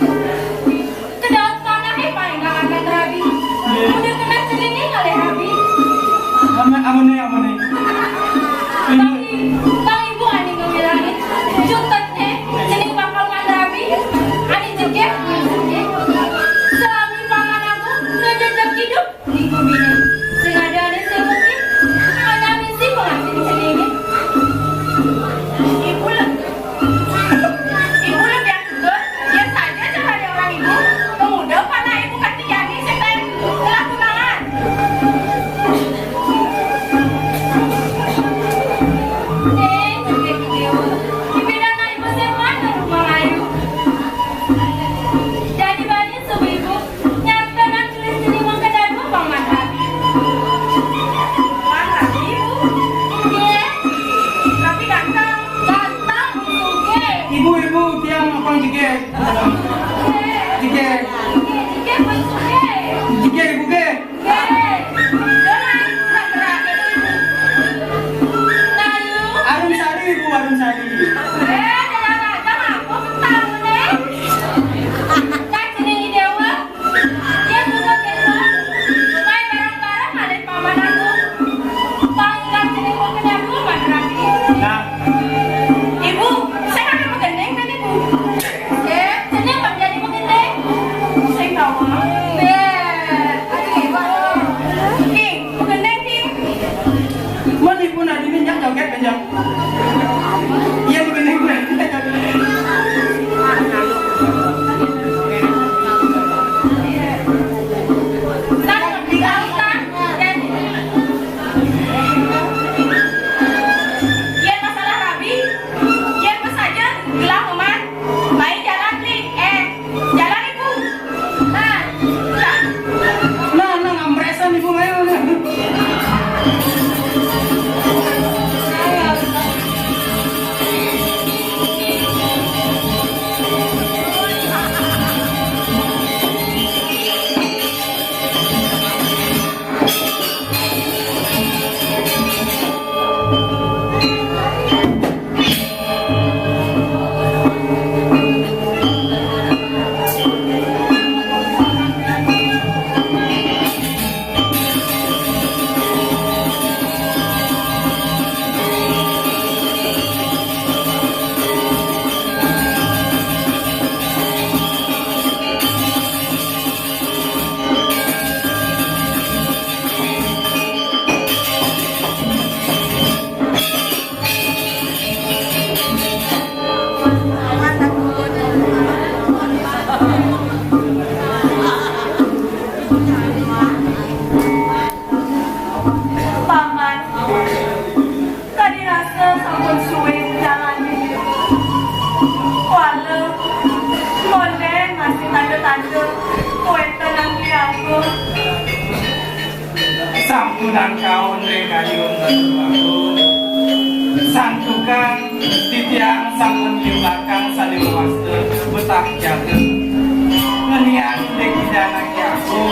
Kedaut tanah paling akan terabi. Udah kena cene oleh Abi. Amane. Bang ibu ani ngebilangin jutetnya cene bakal ngandarabi. Ani jegek. Selami pangan aku ngejejak hidup di kubine. Sengaja ada sebutin. Hanya misi pengantin cene ini. Ibu lebih akut. Ya saja caranya orang ibu. Kemudian karena ibu kati jadi setan telah tunangan. Di bidang ibu semana rumah ayu. masih tanda-tanda kowe tenang di aku. Sampunan kaon rekayun aku santukan titiang sampun limbakang saling master betah jaga ngenian dekidanak aku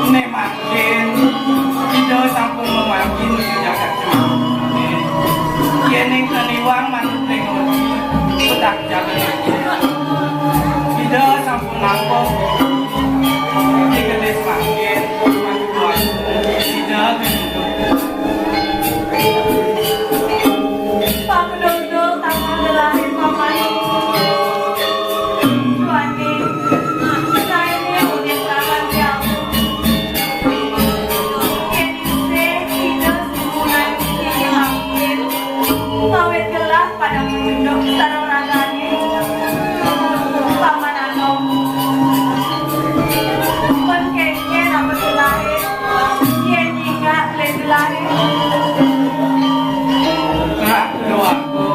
nemakin tidak sampun memakin jaga cuma yening teniwang manut teknologi betah jaga tidak sampun lampau dikedes makin makin tidak Pak Dodo tangan gelahir paman. Tuani, saya ini udah tangan di aku. Kenise tidak semuanya ini hampir. Kawet gelas pada menduduk sarang ragani. Paman Anom. Penkeknya nama gelahir. Ia nyingga le gelahir. doaku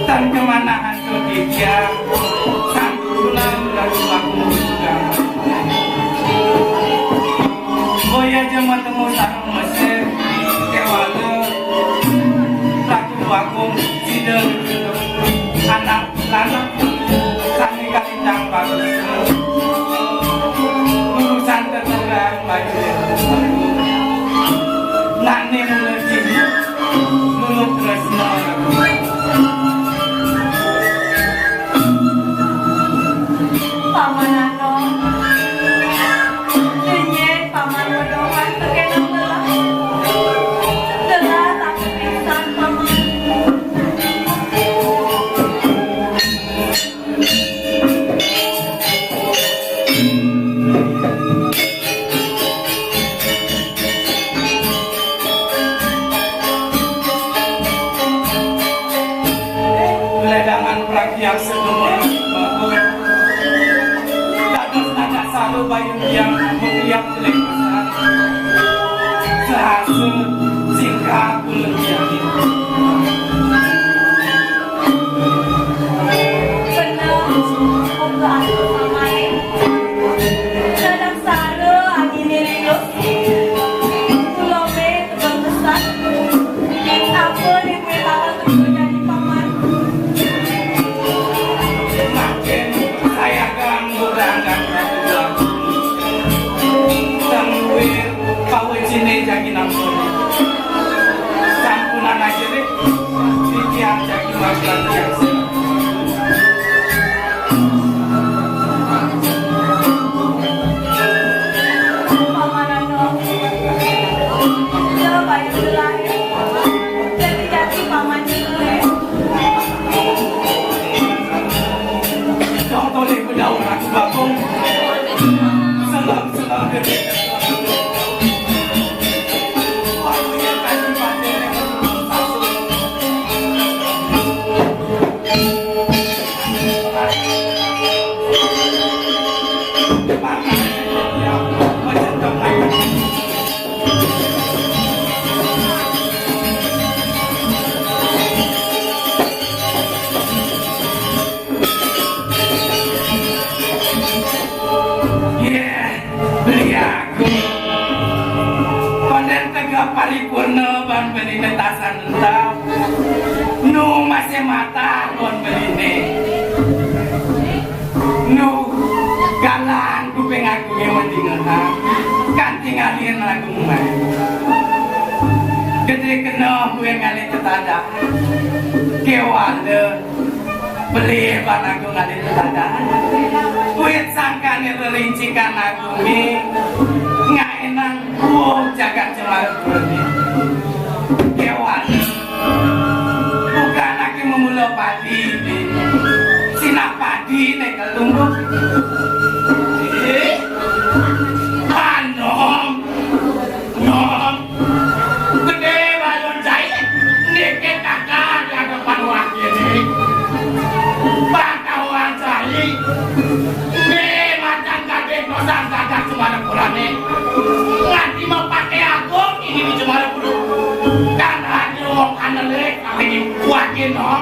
dan kemana hantu dia santunan lalu aku juga boya jema temu sarung mesir kewala laki doaku tidak anak lanang sami kalintang bagus urusan tertenang baju nani mulai Nuluk tresno Paman Anom, denye paman bodohan terkenang telah tak pingsan paman. Ledangan perakyat sedemur dados nada saru bayun yang mutiap jelek besar sehasil singkah bulan jari Benar, buka aku pamain. Sedang sare agi nirius, kulome tebal besar. Apa nih gue tahu tuh jadi paman. makin saya akan berangkat berdua tangguir pawe cine jagi nampun sampunan aja deh dikian jagi makan biasa Paman Anom, coba yang gelahir. Jadi paman gue. Kau boleh berdaun aku bakung selam gede waktunya kasih pada paripurna ban beli metasan entah nu masih mata kon beline nu galan kuping aku ngewan tinggal kan tinggalin aku mai gede kena gue ngalih tetada kewala beli ban aku ngalih tetada gue sangkane relincikan aku nih nggak enak jaga cemar berani kewan bukan lagi memulai padi sinak padi nek ketumbuk nom gede balon jahit nek kakak yang depan wakil ini bakawan jahit macam kakek kosan kakak cemar berani nganti mau pakai aku ini di Jemara Bulu dan hati wong analek kali ini kuatin no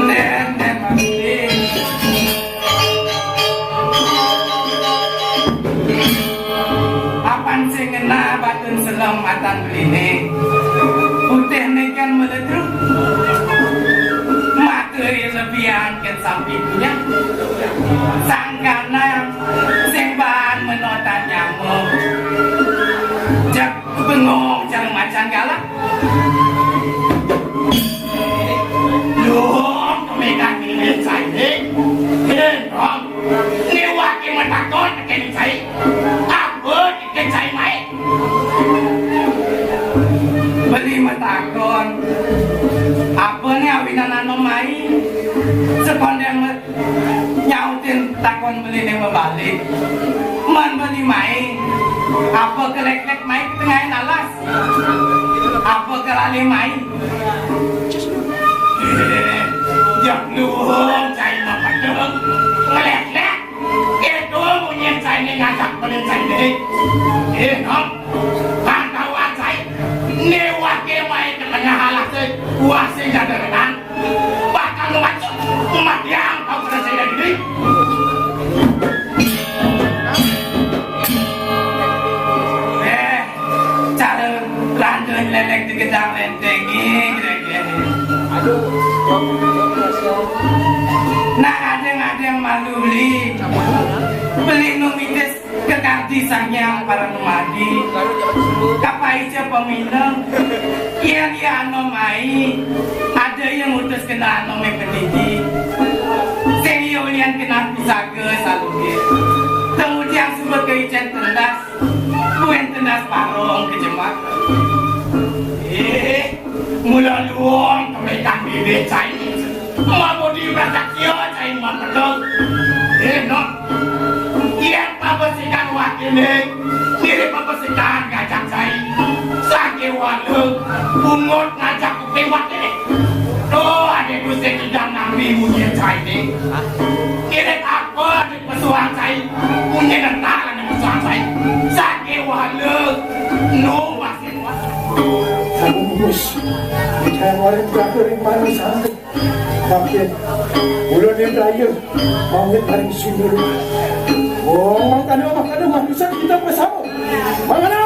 Nenek mati. Apan sing ngena batun selamatan beline. Putih nekan meledruk. Materi lebihan ke sampingnya. Sangkana sing bahan menotan nyamuk. Jak bengong jangan macan galak. Loh, kemekan ini saya. Dong, ni wakil metakon kini saya. Apa kini saya mai? Beli metakon. Apa ni awinan anu mai? Sekondeng nyautin takon beli ni membalik. Man beli mai. Apa kelek-kelek mai ketengahin alas? Apa kelali mai? Jangan luhung cai mempadang. Ngelek-lek. Itu bunyi cai ni ngajak beli cai ni. Nom. Pantauan cai. Ni wakil mai ke tengah halah cai. Wasi jadaran. Bakal ngemasuk. Umat yang kau kena cai dari diri. Cara lanjut lelek di gedang lenteng ini. Nah ada yang malu beli numitis ke kanti sangyang para numadi kapai aja peminang iya anomai ada yang utus kena anome pendidi sing yulian kena pisaga saluge kemudian sumber keijen tendas buen tendas parong kejemak mula luang kemekan bibit cai mau dibatak kio cai mapedong no yang papasikan wakil ni mirip papasikan ngajak cai sakit walu pungut ngajak kupi wakil tuh ada kusik tidak nambi munyi cai ni mirip apa di pesuang cai munyi nentalan di pesuang cai sakit walu no wasit Bus, saya warin terakhir yang paling sangat. Tapi, ulun yang terakhir, mau yang paling sindur. Oh, makan manusia kita bersama. Makanan!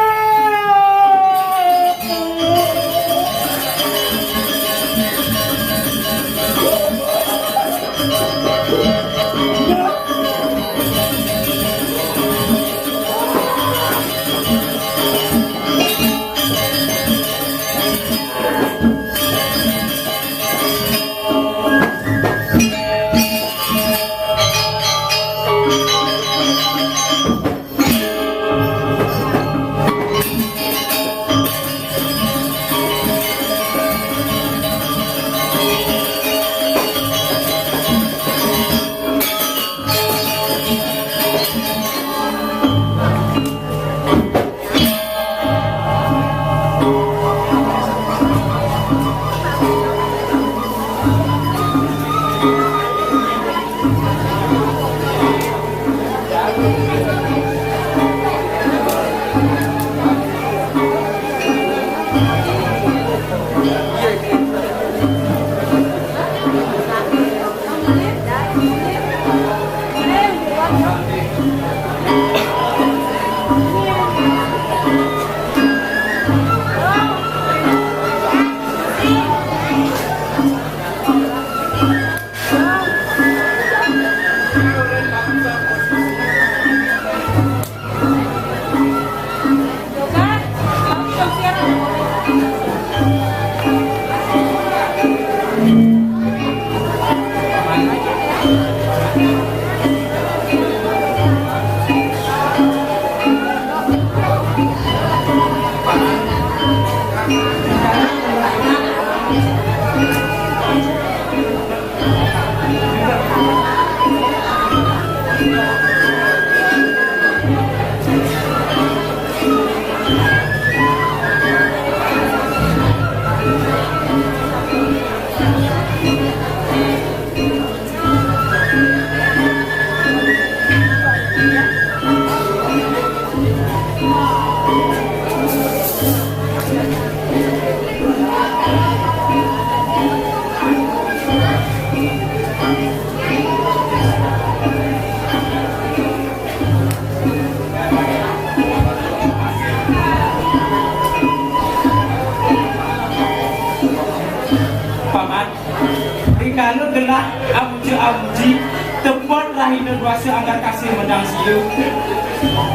Kalau gelah abuji tepat lahir berkuasa anggar kasih mendang siu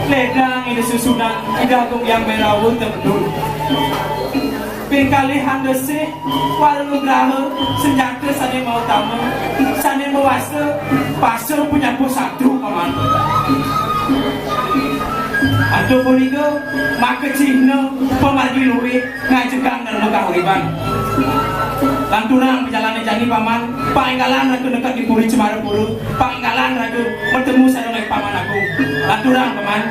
ledang ini susunan tidak yang merawat terbedul pengkali handese walau graha senjata sana mau tamu sana mau wasa pasal punya pos satu paman atau poligo maka cina pemargi luwe ngajegang dan megah uriban lanturang perjalanan jani paman panggalan ragu dekat di Puri Cemara Puru panggalan ragu bertemu saya dengan paman aku lanturang paman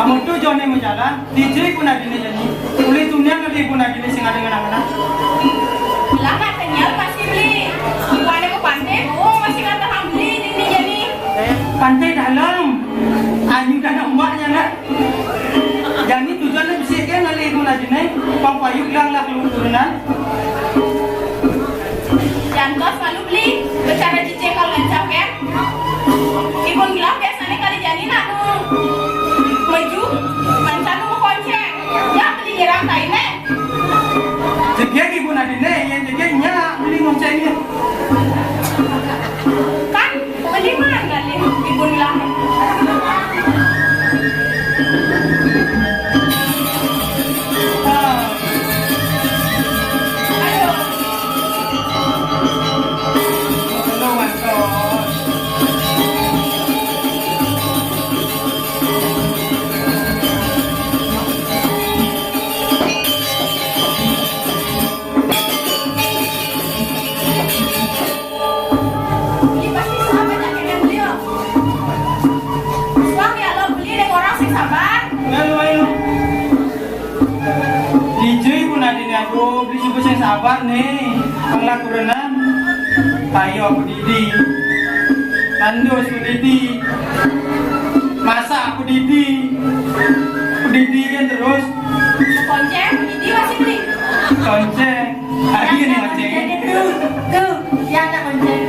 kamu tuh jangan yang menjalan DJ pun ada nih jadi boleh dunia nanti pun ada nih singa dengan anak Lama kenyal masih beli. Bukannya ke pantai, oh masih kata ham beli ini jadi. pantai dalam ayu dan ombaknya nak jadi tujuannya bisa kan nanti pun ada nih pampayu bilang lah keluar turunan Dan kau selalu beli bicara cicing kalau lencap kan. Ibu bilang biasanya kali jadi nak maju mancan mau konceng. Ya beli gerang taine. jadi ibu nadine yang jadinya beli ngoncengnya Kan beli mana kali ibu bilang. Aduh. Hello, Mantos. Ini pasti sama banyak yang beli oh. Suang ya lo beli dengan orang sing sabar. Ayo. DJ pun ada nih aku beli cukup saya sabar nih. Penglaku renang. Ayo aku Didi. Mandus aku Didi. Masak aku Didi. Aku Didi kan terus. Konceng, ini masih beli. Konceng. Lagi nih konceng. Tuh, yang ada konceng.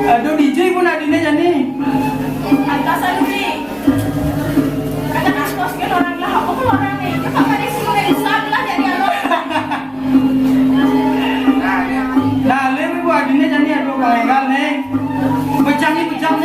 Aduh DJ pun ada nih jadi. Antasan beli. Kata kasus kan orang lah, aku pun orang nih. Kita kali semua dari sebelah jadi alo. Nah, lebih gua adine jadi aduh kalau enggak nih. Becang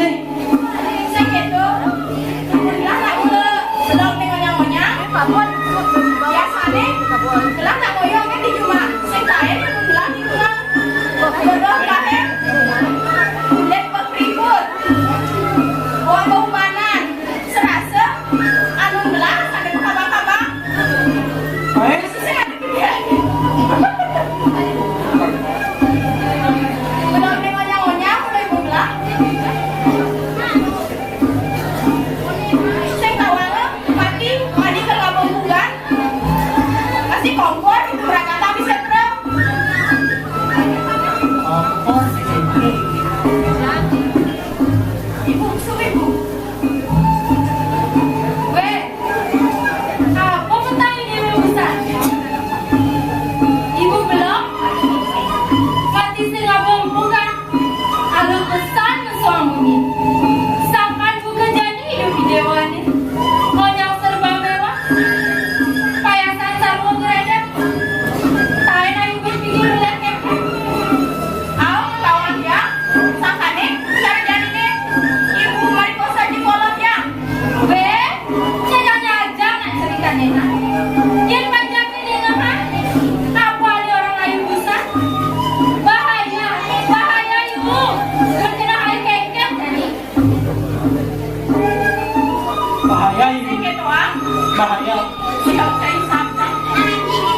bahaya. Siap saya sabda.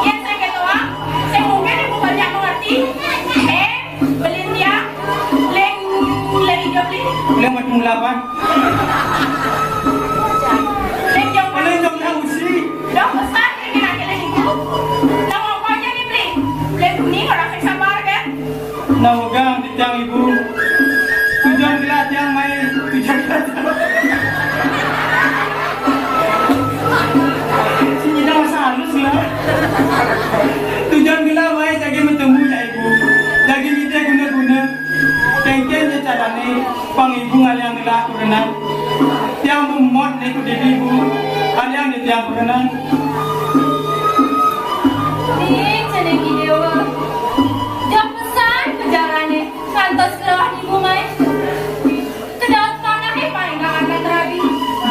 Ya saya ketua. Saya mungkin ibu banyak mengerti. Beli dia. Leng hijau beli. Leng macam lapan. Leng jauh. Leng jauh yang usi. Dong besar ini lagi lagi itu. Nama apa aja nih beli? Leng kuning orang saya sabar kan? Nawagang di tiang ibu. Tujuan bila tiang main. Tujuan bila tiang. Sini dah masa halus lah. Tujuan bila main jadi bertemu ya ibu. Lagi kita guna-guna. Tengken je carane pang ibu ngaliang nila kurenan. Tiang memot ni ku diri ibu. Aliang di tiang kurenan. Nih, jadi dewa. Jauh besar perjalanan. Kantos kerah ibu main. Kedaut tanah paling gak akan terabi.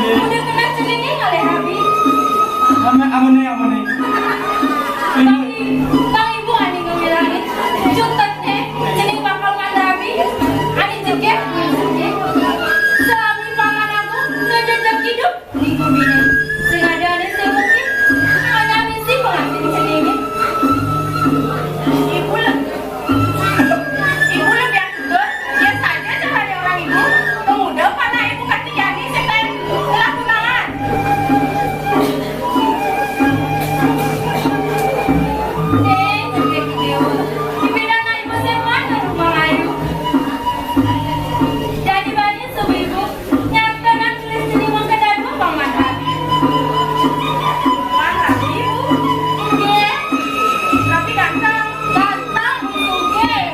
Udah kena cenini oleh Rabi. Amane. Bang ibu ani ngebilangin. Juntet cening bakal ngarabi. Ani jegek. Selami pangan aku ngejejak hidup. Ibu bini. Sing ada ani sing mungkin. Hanya misi pengantin ceningin. Ibu lebih akut. Ya saja caranya orang ibu. Kemudian panah ibu kati jadi setan. Telah tunangan.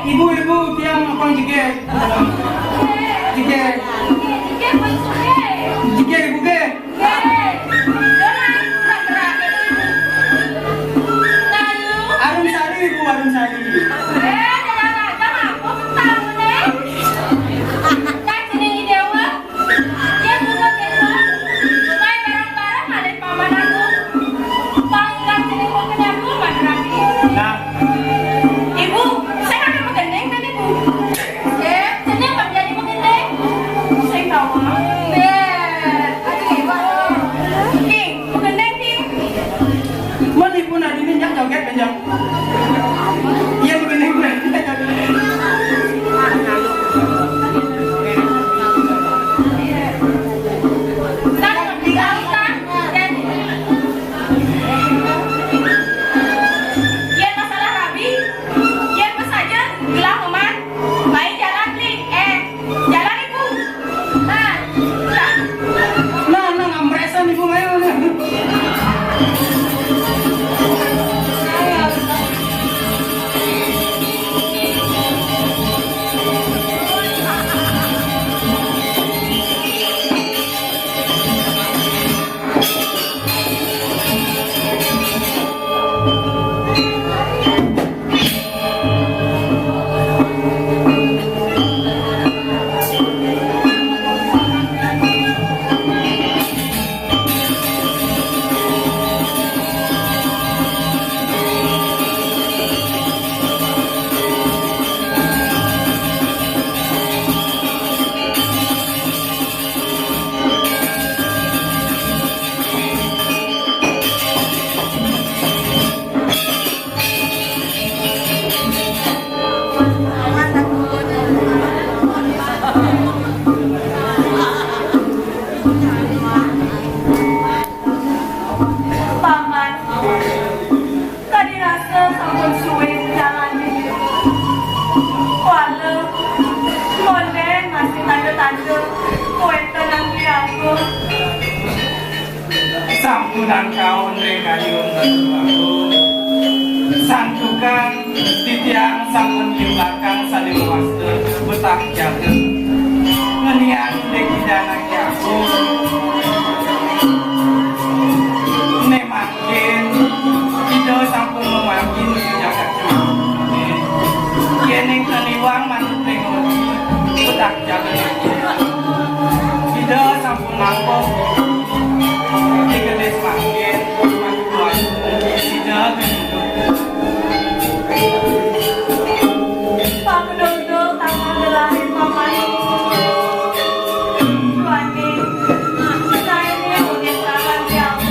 Ibu tiang apang jigek. Jigek ibu ke. Arun sari ibu arun sari. Nah, Ibu, saya akan menggandeng kan ibu? Saya akan menjadi menggandeng. Saya tahu. King, menggandeng King. mana ibu nak ini yang joget penjam. Iya begini gue. Nah, ngamresan ibu main. Paman, tadi rasa sampun suwe jalannya. Kuala, monden masih tanda-tanda kue tenang di aku. Sampunan kaun rekayun aku. Santukan di tiang sampun di belakang saling waste betak jaga. Ngenian deki danak aku. Nemakin ide sampun memakin jaga cuma. Yening keniwang manut nengoti betak jaga. Ide sampun lampau. Tiga makin tidak Pak Dodol tangan belahin paman. Tuani, saya ini udah tangan di aku.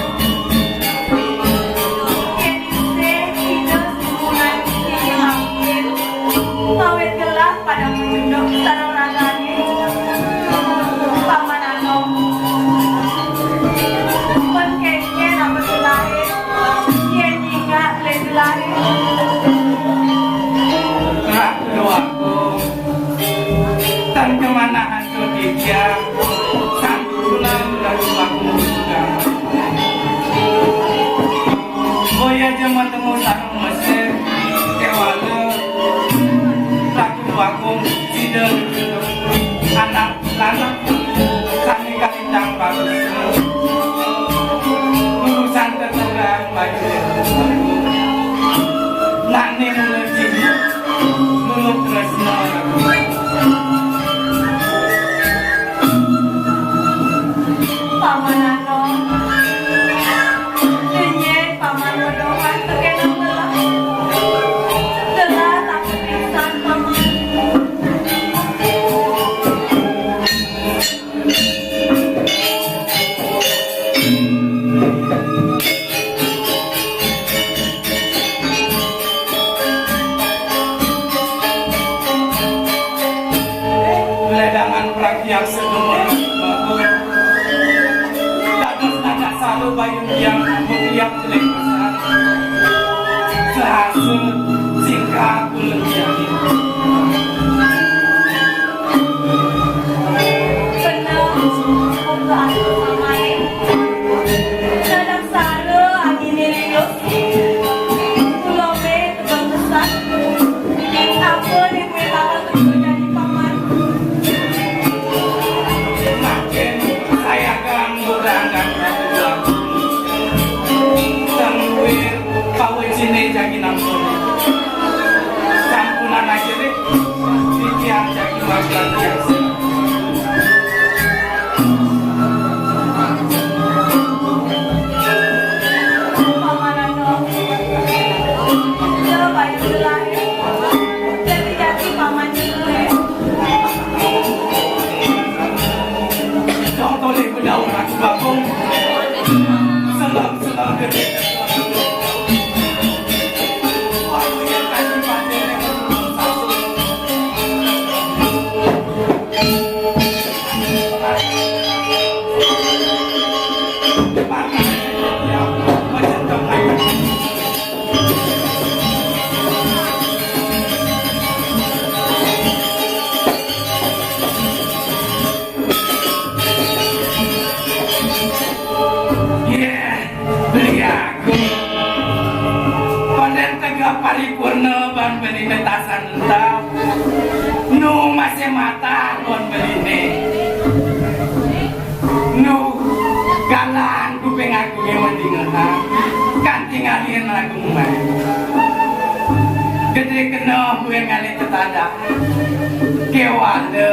dia santunan dan aku juga. Oh ya zaman temu sarung mesir kewala laki wakung tidak anak lanang kami kalintang bagus urusan tertenang bagi nani mulai nuluk tresno Pamanano, Nenye Pamanono kan terkenal telah tak pingsan paman. Ledangan prakyat sedemur selalu bayung yang mengiap jelek besar sehasil singkat bulan jari Benar, untuk aku samai sedang sare angin nilus Kulome tebal besar Apa nih melawan untuk jadi paman makin saya akan berangkat pawe cine jagi nampun campuran aja deh pikiran jagi makan biasa Pamanano Jauh bayu lahir jadi paman juga dong toleh berdaun aku bakung selam gede paripurna ban beli metasan entah nu masih mata kon beli ne nu galan kuping aku yang mendingan kan tinggalin aku main gede kena gue ngalih tetada kewala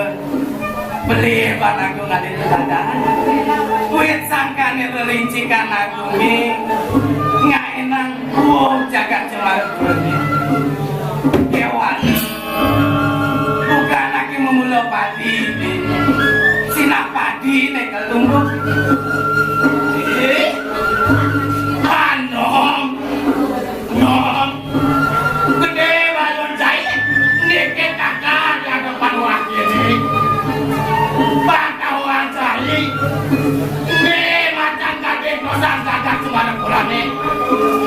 beli ban aku ngalih tetada gue sangka nih relincikan aku nih nggak enak jaga cemar berani kewan bukan lagi memulai padi sinak padi nih ketumbuh nom gede balon jahit nih kakak yang depan wakil nih bakawan jahit nih macam kakek kosan kakak cemar berani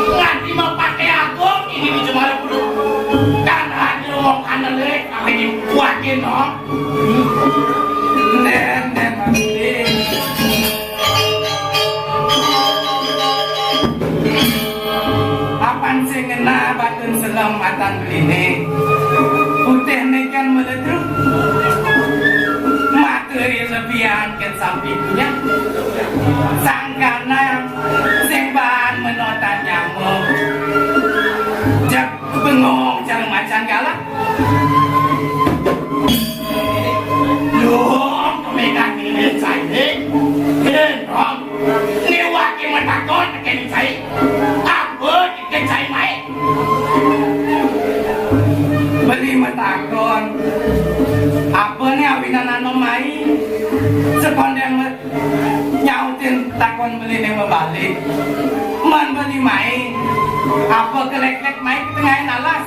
nganti mau pakai aku ini di Jemara Bulu kan hati ngomong kanelek kami dikuatin no nenek mati apaan sih ngena batun selamatan beli putih nih kan meleduk materi lebihan ke sampingnya sangkana sing bahan menotan nyamuk jak bengong jangan macan galak luang kemegang ini saya dong ini wakil metakon kini saya apa kini saya main beli metakon apa nih awinan anu main sekondeng nyautin takon beli nih membalik man beli main apa kelek-kelek main ke tengah alas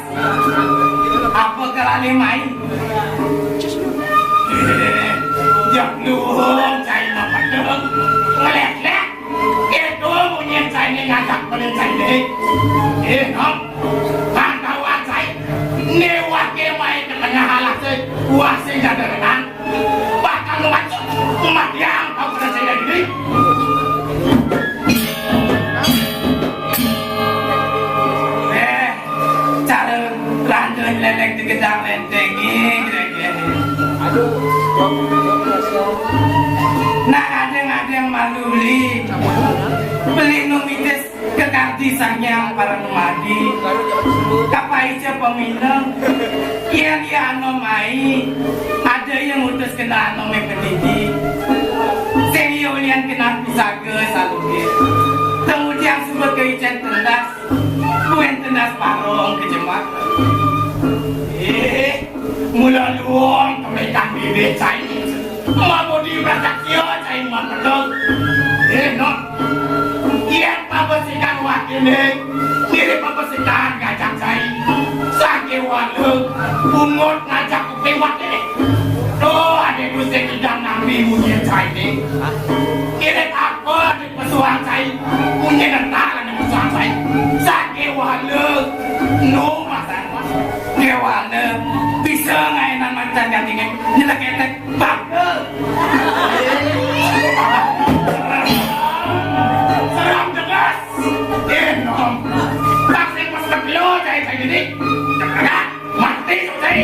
apa kelali main jak luhung cai memandang ngelek-lek itu bunyi cai ini ngajak beli cai ini nom pantauan cai ini wakil main ke tengah alas wasin jadaran bakal lumacu Nah ada maluli beli numitis kekanti sanyang para numadi kapai aja peminang yang anomai ada yang utus kena anome pendidi sing yulian kena pisaga saluge kemudian sumber keijan tendas kuen tendas parong kejemak mula luang kemekan bibit cai mau dibaca kio cai mau pedok no iya pabesikan wakilin mirip pabesikan ngajak cai sakit walu pungut ngajak kuping wakilin tuh ada kusik idang nambi munyi cai ni mirip apa di pesuang cai munyi nentakan di pesuang cai sakit walu no masan kewalu bisa ngainan macam yang tinggi nyeleketek bagel seram tegas enom taksi pas kebelo cai gini jangan mati cai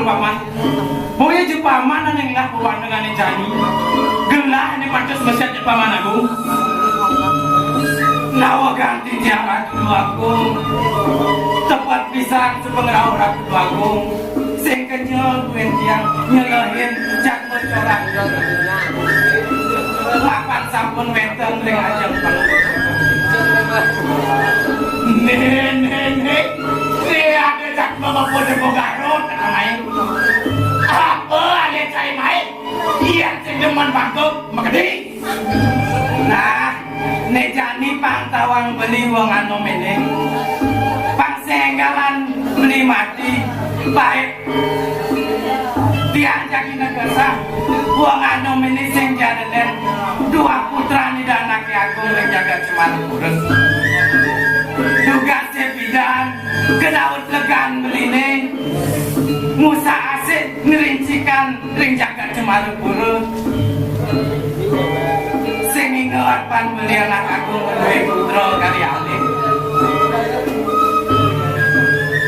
paman, boleh je paman yang nggak puan dengan jani, gelah ini pantas besar je paman aku. Nawa ganti tiara kedua aku, tepat pisang sepengerau kedua aku, sing kenyal kuen tiang nyelahin jak mencorak. Lapan sampun wenten ring ajeng penuh. Nenek, dia ada jak bawa pada bogarot namanya. Apa ada cai mai? Iya sedeman bangkok makadi. Nah, nejani pantawang beli wong anu meneng. Pangsenggalan beli mati baik. Diajak negara wong anu meneng sing jadelen dua putra ni dan anak aku menjaga cemar kurus. Tugas bidan kedaut legan beline Musa asik ngerincikan ring jaga cemara pura sing ingat pan beli anak aku menuhi putra kali alim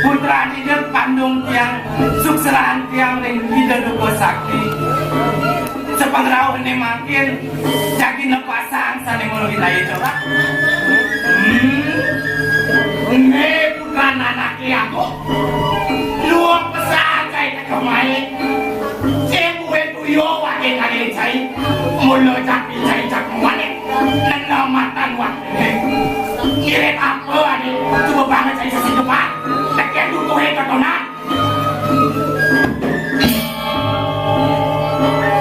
putra hidup pandung tiang sukserahan tiang ring hidup duko sakti sepengrau ini makin jagi nepasang sani mulu kita coba ini putra anak aku luang pesan cai kemarin gue tuyo wakil kali cai mulu capi cai cak kemarin nenamatan wakil ngirit apa ane coba banget cai sesi depan tekan dulu ketonan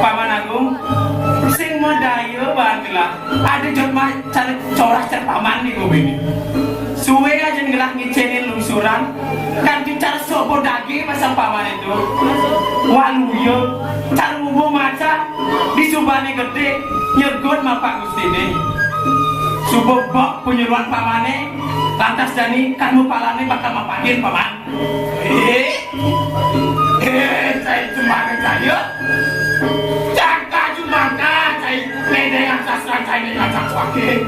paman agung sing modayo bangla ada jomah cari corak paman nih gue ini suwe aja ngelak ngicenin lungsuran kan bicara sobo daging pasang paman itu waluyo cara umum maca disubani gede nyergot mapak gustine subuh bok penyuruhan pamane lantas jani kan mupalane bakal mapanggil paman saya cuma kecaya jangka cuma kacai lede yang sasra cai ngajak wakil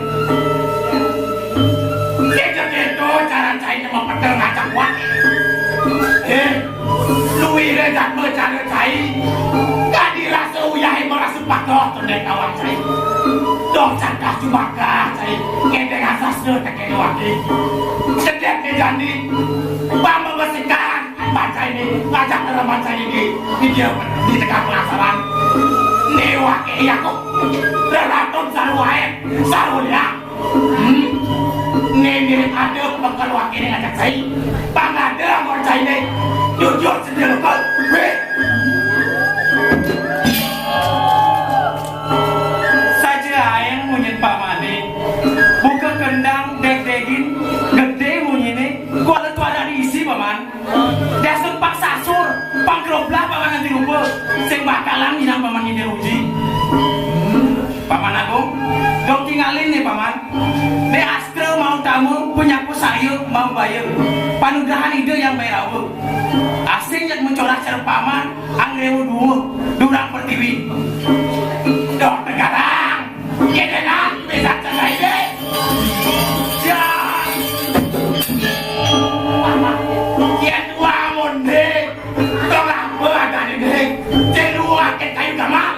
itu cara cai nama pedang ngajak wakil Lui rejak bercara cai Kadi rasa uyah merasa pakoh tundek kawan cai Dong cangkah cuma kah cai Ngedeng asas dia tak kena wakil Sedek ni jandi Bang membersihkan baca ini ngajak dalam baca ini Dia di tengah penasaran Ni wakil aku Relatum saruain Sarulia Ni mirip ada bakal wakil ni ngajak cai Bang ada orang cai ni jujur sendiri kau, saja ayang munyin pamane, buka kendang deg-degin, gede munyine, kuala tu ada diisi paman, dasar pak sasur, pangkroblah paman nanti lupa, sing bakalan minang paman ini uji, paman aku, dong tinggalin nih paman, be astro mau tamu punya sayur mau bayar panugrahan ide yang bayar aku asing yang mencorak cara paman angrewu dulu durang pertiwi dok negarang yedenan bisa cara ide ya ya tua monde tolak badan ide cerua ke kayu gamal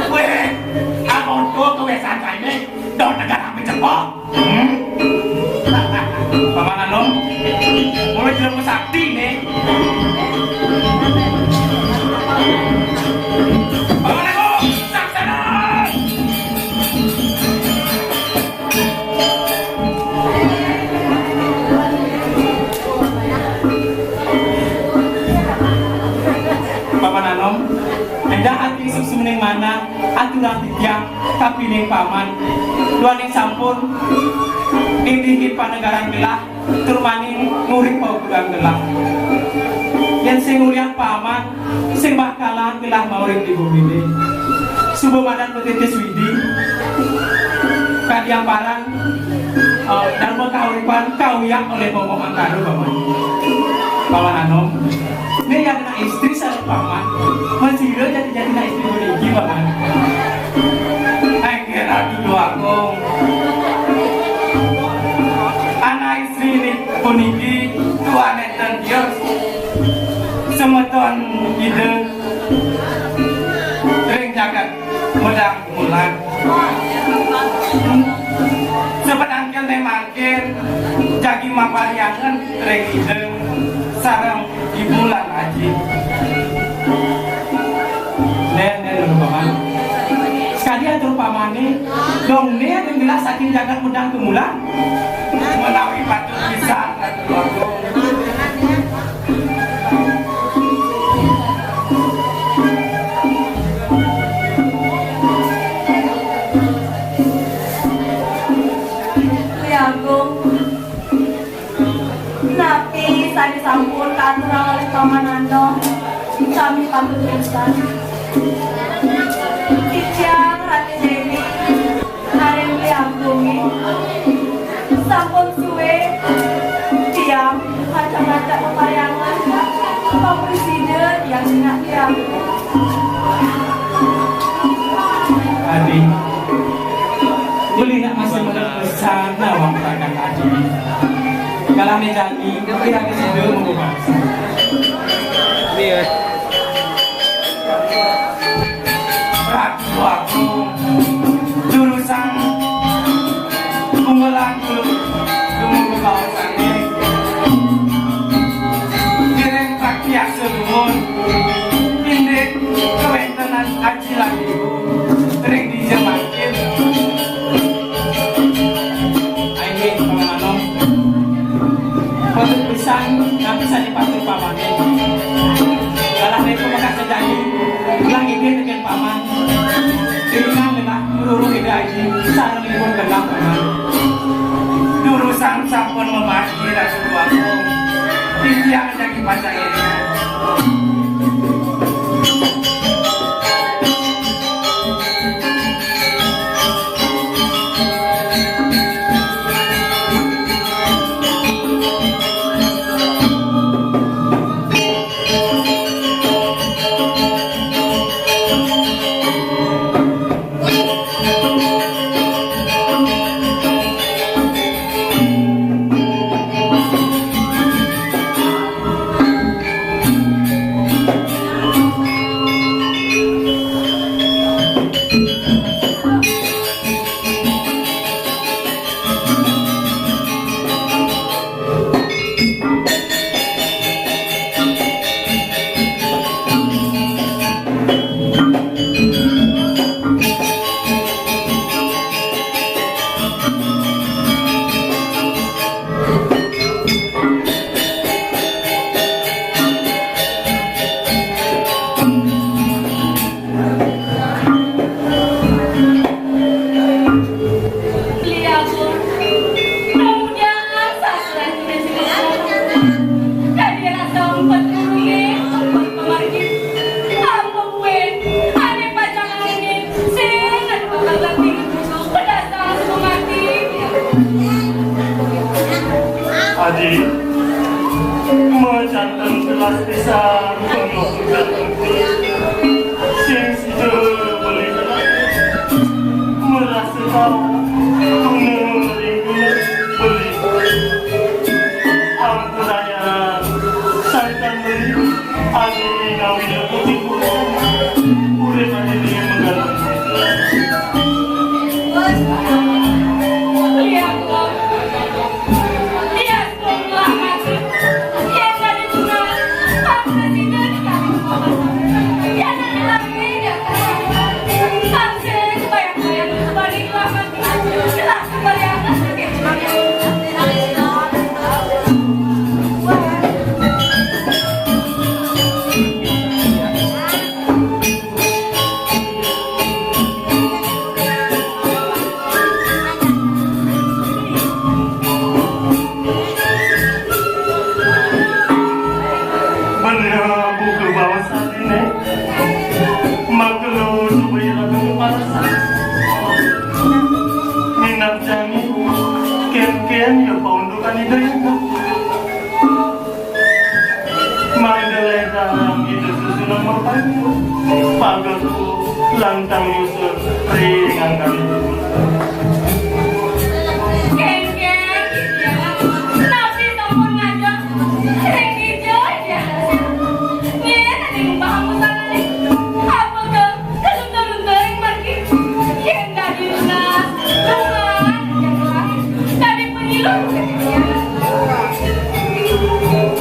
weh abon tua kewesan kayu ide dok negarang mencepok Paman Anom, mulai ilmu sakti nih. Paman Anom, saksana. Paman Anom, anda hati susuning mana aturan tiang tapi ning paman dua ning sampun indihi panegaran gelah turmani ngurip paukuran gelah yang sing ngurian paman sing bakalan gelah mauring di bumi ini subumadan petitis widi kadiang parang dan mengkauripan kauyak oleh ngomong angkaro paman Anom ini yang kena istri sama paman masih jadi na istri berigi paman kira dulu aku anak istri ini puniki tuanet dan dios semeton ide ring jagat medang mulan sepedangkan makin jagi mapariangan ring ide sarang di bulan haji nen paman sekali atur pamane dong nih yang jelas saking jagat medang kemulan menawi patut bisa Agung napi saya sampun keaturan oleh paman Anom kami pamit pisan Ijang Rati Dewi Areng Lianggungi sampun suwe tiang macam-macam pepayangan Pak Presiden yang nak tiang Adi beli nak masih pesan nawang takkan Adi kalau menjadi kira kira mengubah ini Ratu aku jurusan kumpulan tunggu kawasan ini kirim praktiak selumun indek kewentenan aji lagi sering dijemakin ini Paman Anom untuk pesan nggak bisa dipakai pamannya dalam itu maka terjadi ulang ide dengan paman dengan lelah meluruh ide aji sarang libur gelap paman jurusan sampun memaki rasa aku tiang jadi pacar ini datang kelas pisan penuh sing sido boleh merasa tahu beli ampunanya santan beli adi ngawin putih urip adi dengan menggalang lantang Yusuf ringan kali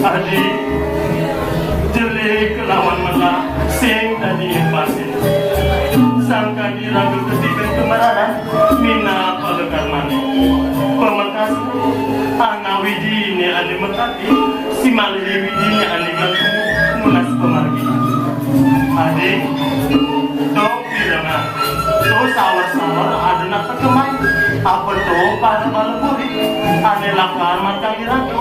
Adi jelek lawan melah sing tadi pasir sangka diragu ketiga kemarahan mina palekar mani pemekas anak widi ini ane mekati si malili widi ini ane galuh munas pemargi adik dok bilangan to sawar-sawar aduna perkemai apa to pada maleburi ane lakar matang iraku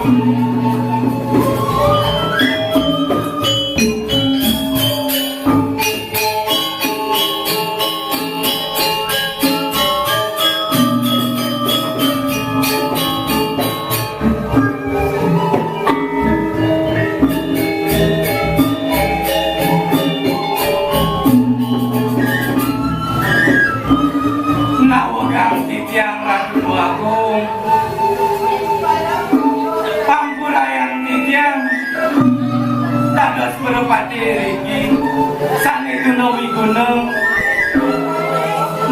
Berpati riki sane kuno wigunung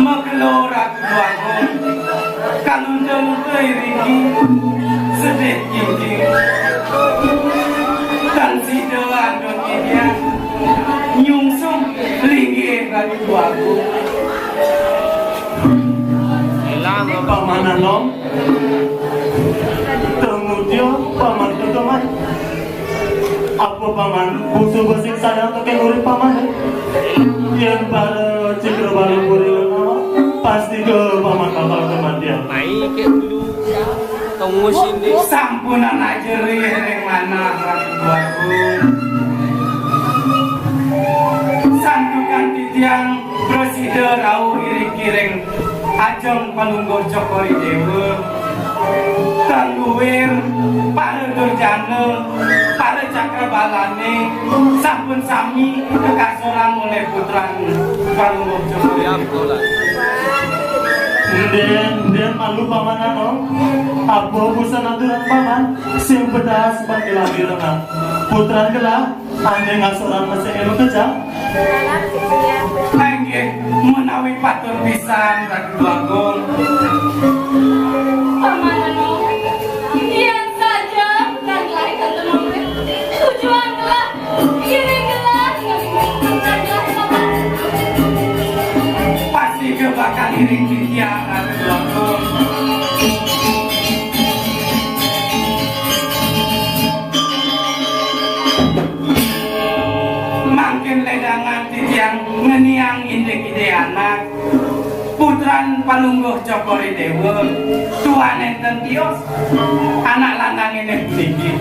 megelora kuduagung kalunto-lunto riki sedih kiki dan sidoan dokinya nyungsung linggih kuduagung pamanan lo temudio paman tutuman apa paman busu besik sadang toke urip paman yang pada cikro baru kuril pasti ke paman bakal kematian naik dulu tunggu sini sampunan aja ring mana rakyat sandukan titiang presido rau iring-iring ajeng palunggo cokori dewa tangguwir para durjana para cakrabalane sampun sami kekasoran oleh putran palunggo cokori dewa Den malu paman ano apa busan aturan paman sing pedas seperti lagi renang putran gelah ane ngasoran masih elu kejam Nggih menawi patur pisan Ratu Bagong Pamanano, diam saja dan lahirkan tenang. Tujuan gelah, kiri gelah, pasti ke bakal iring titiang Ratu Bagong makin ledangan titiang ngeniang inde-inde anak putran palungguh cokori dewa tuan enten tios anak lanang ini buniki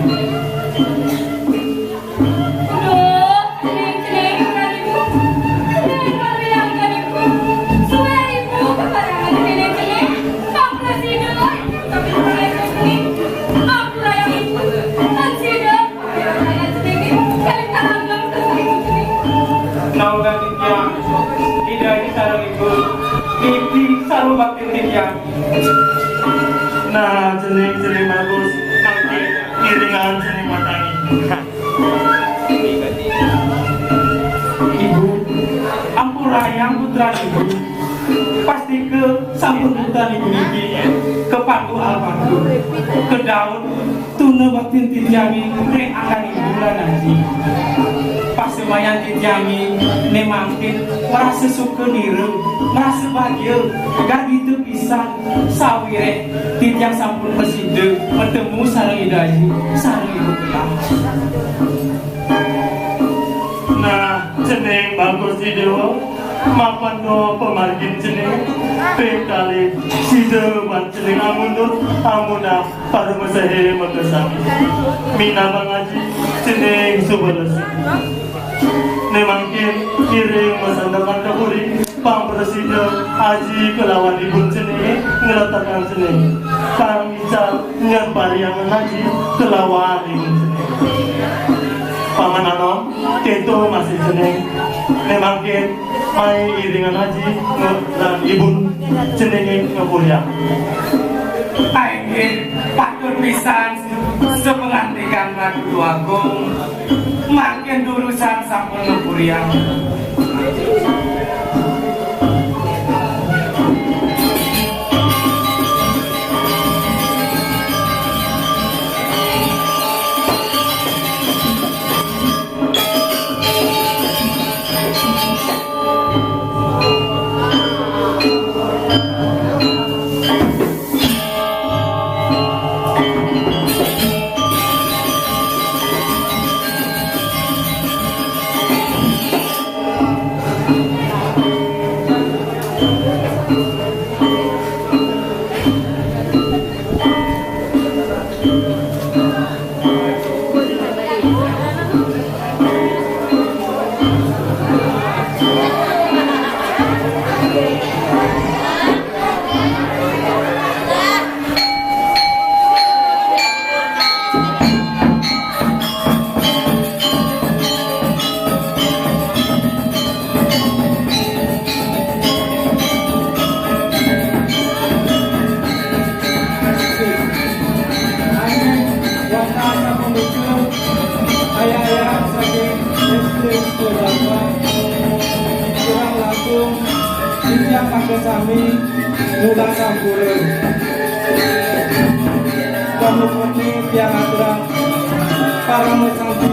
tiang. Nah, jening bagus, mangke iringan jening matangi. Ibu, ampurayang putra ibu, pasti ke sampun putra ibu niki, ke pandu alpandu, ke daun, tuna baktin titiangi, reng akan ibu lan haji. Pas semayan titiangi, nemangkin, merasa suka niru, merasa bahagia, gak gitu pisang, sawire, titiang sampun peside, bertemu sarang idaji, sarang ibu kelah. Nah, jeneng bagus si dewa, mapan do pemargin jeneng, pekali si dewa jeneng amundur, amuna pada masahe makasami. Mina bangaji jeneng subalas. Nemangkin kiring masandakan kapuri, pang presiden aji kelawan ibu jeneng, ngelatakan jeneng. Kang ical nyempariangan haji kelawan ibu jeneng. Paman anom, keto masih jeneng. Nemangkin mai iringan haji dan ibu jenenge ngepulya. Aingin patut pisan sepengantikan Ratu Agung, makin durusan sampun ngepuriang. Yang pakai sami nulang sampurun kamu ini tiang adra para mesanti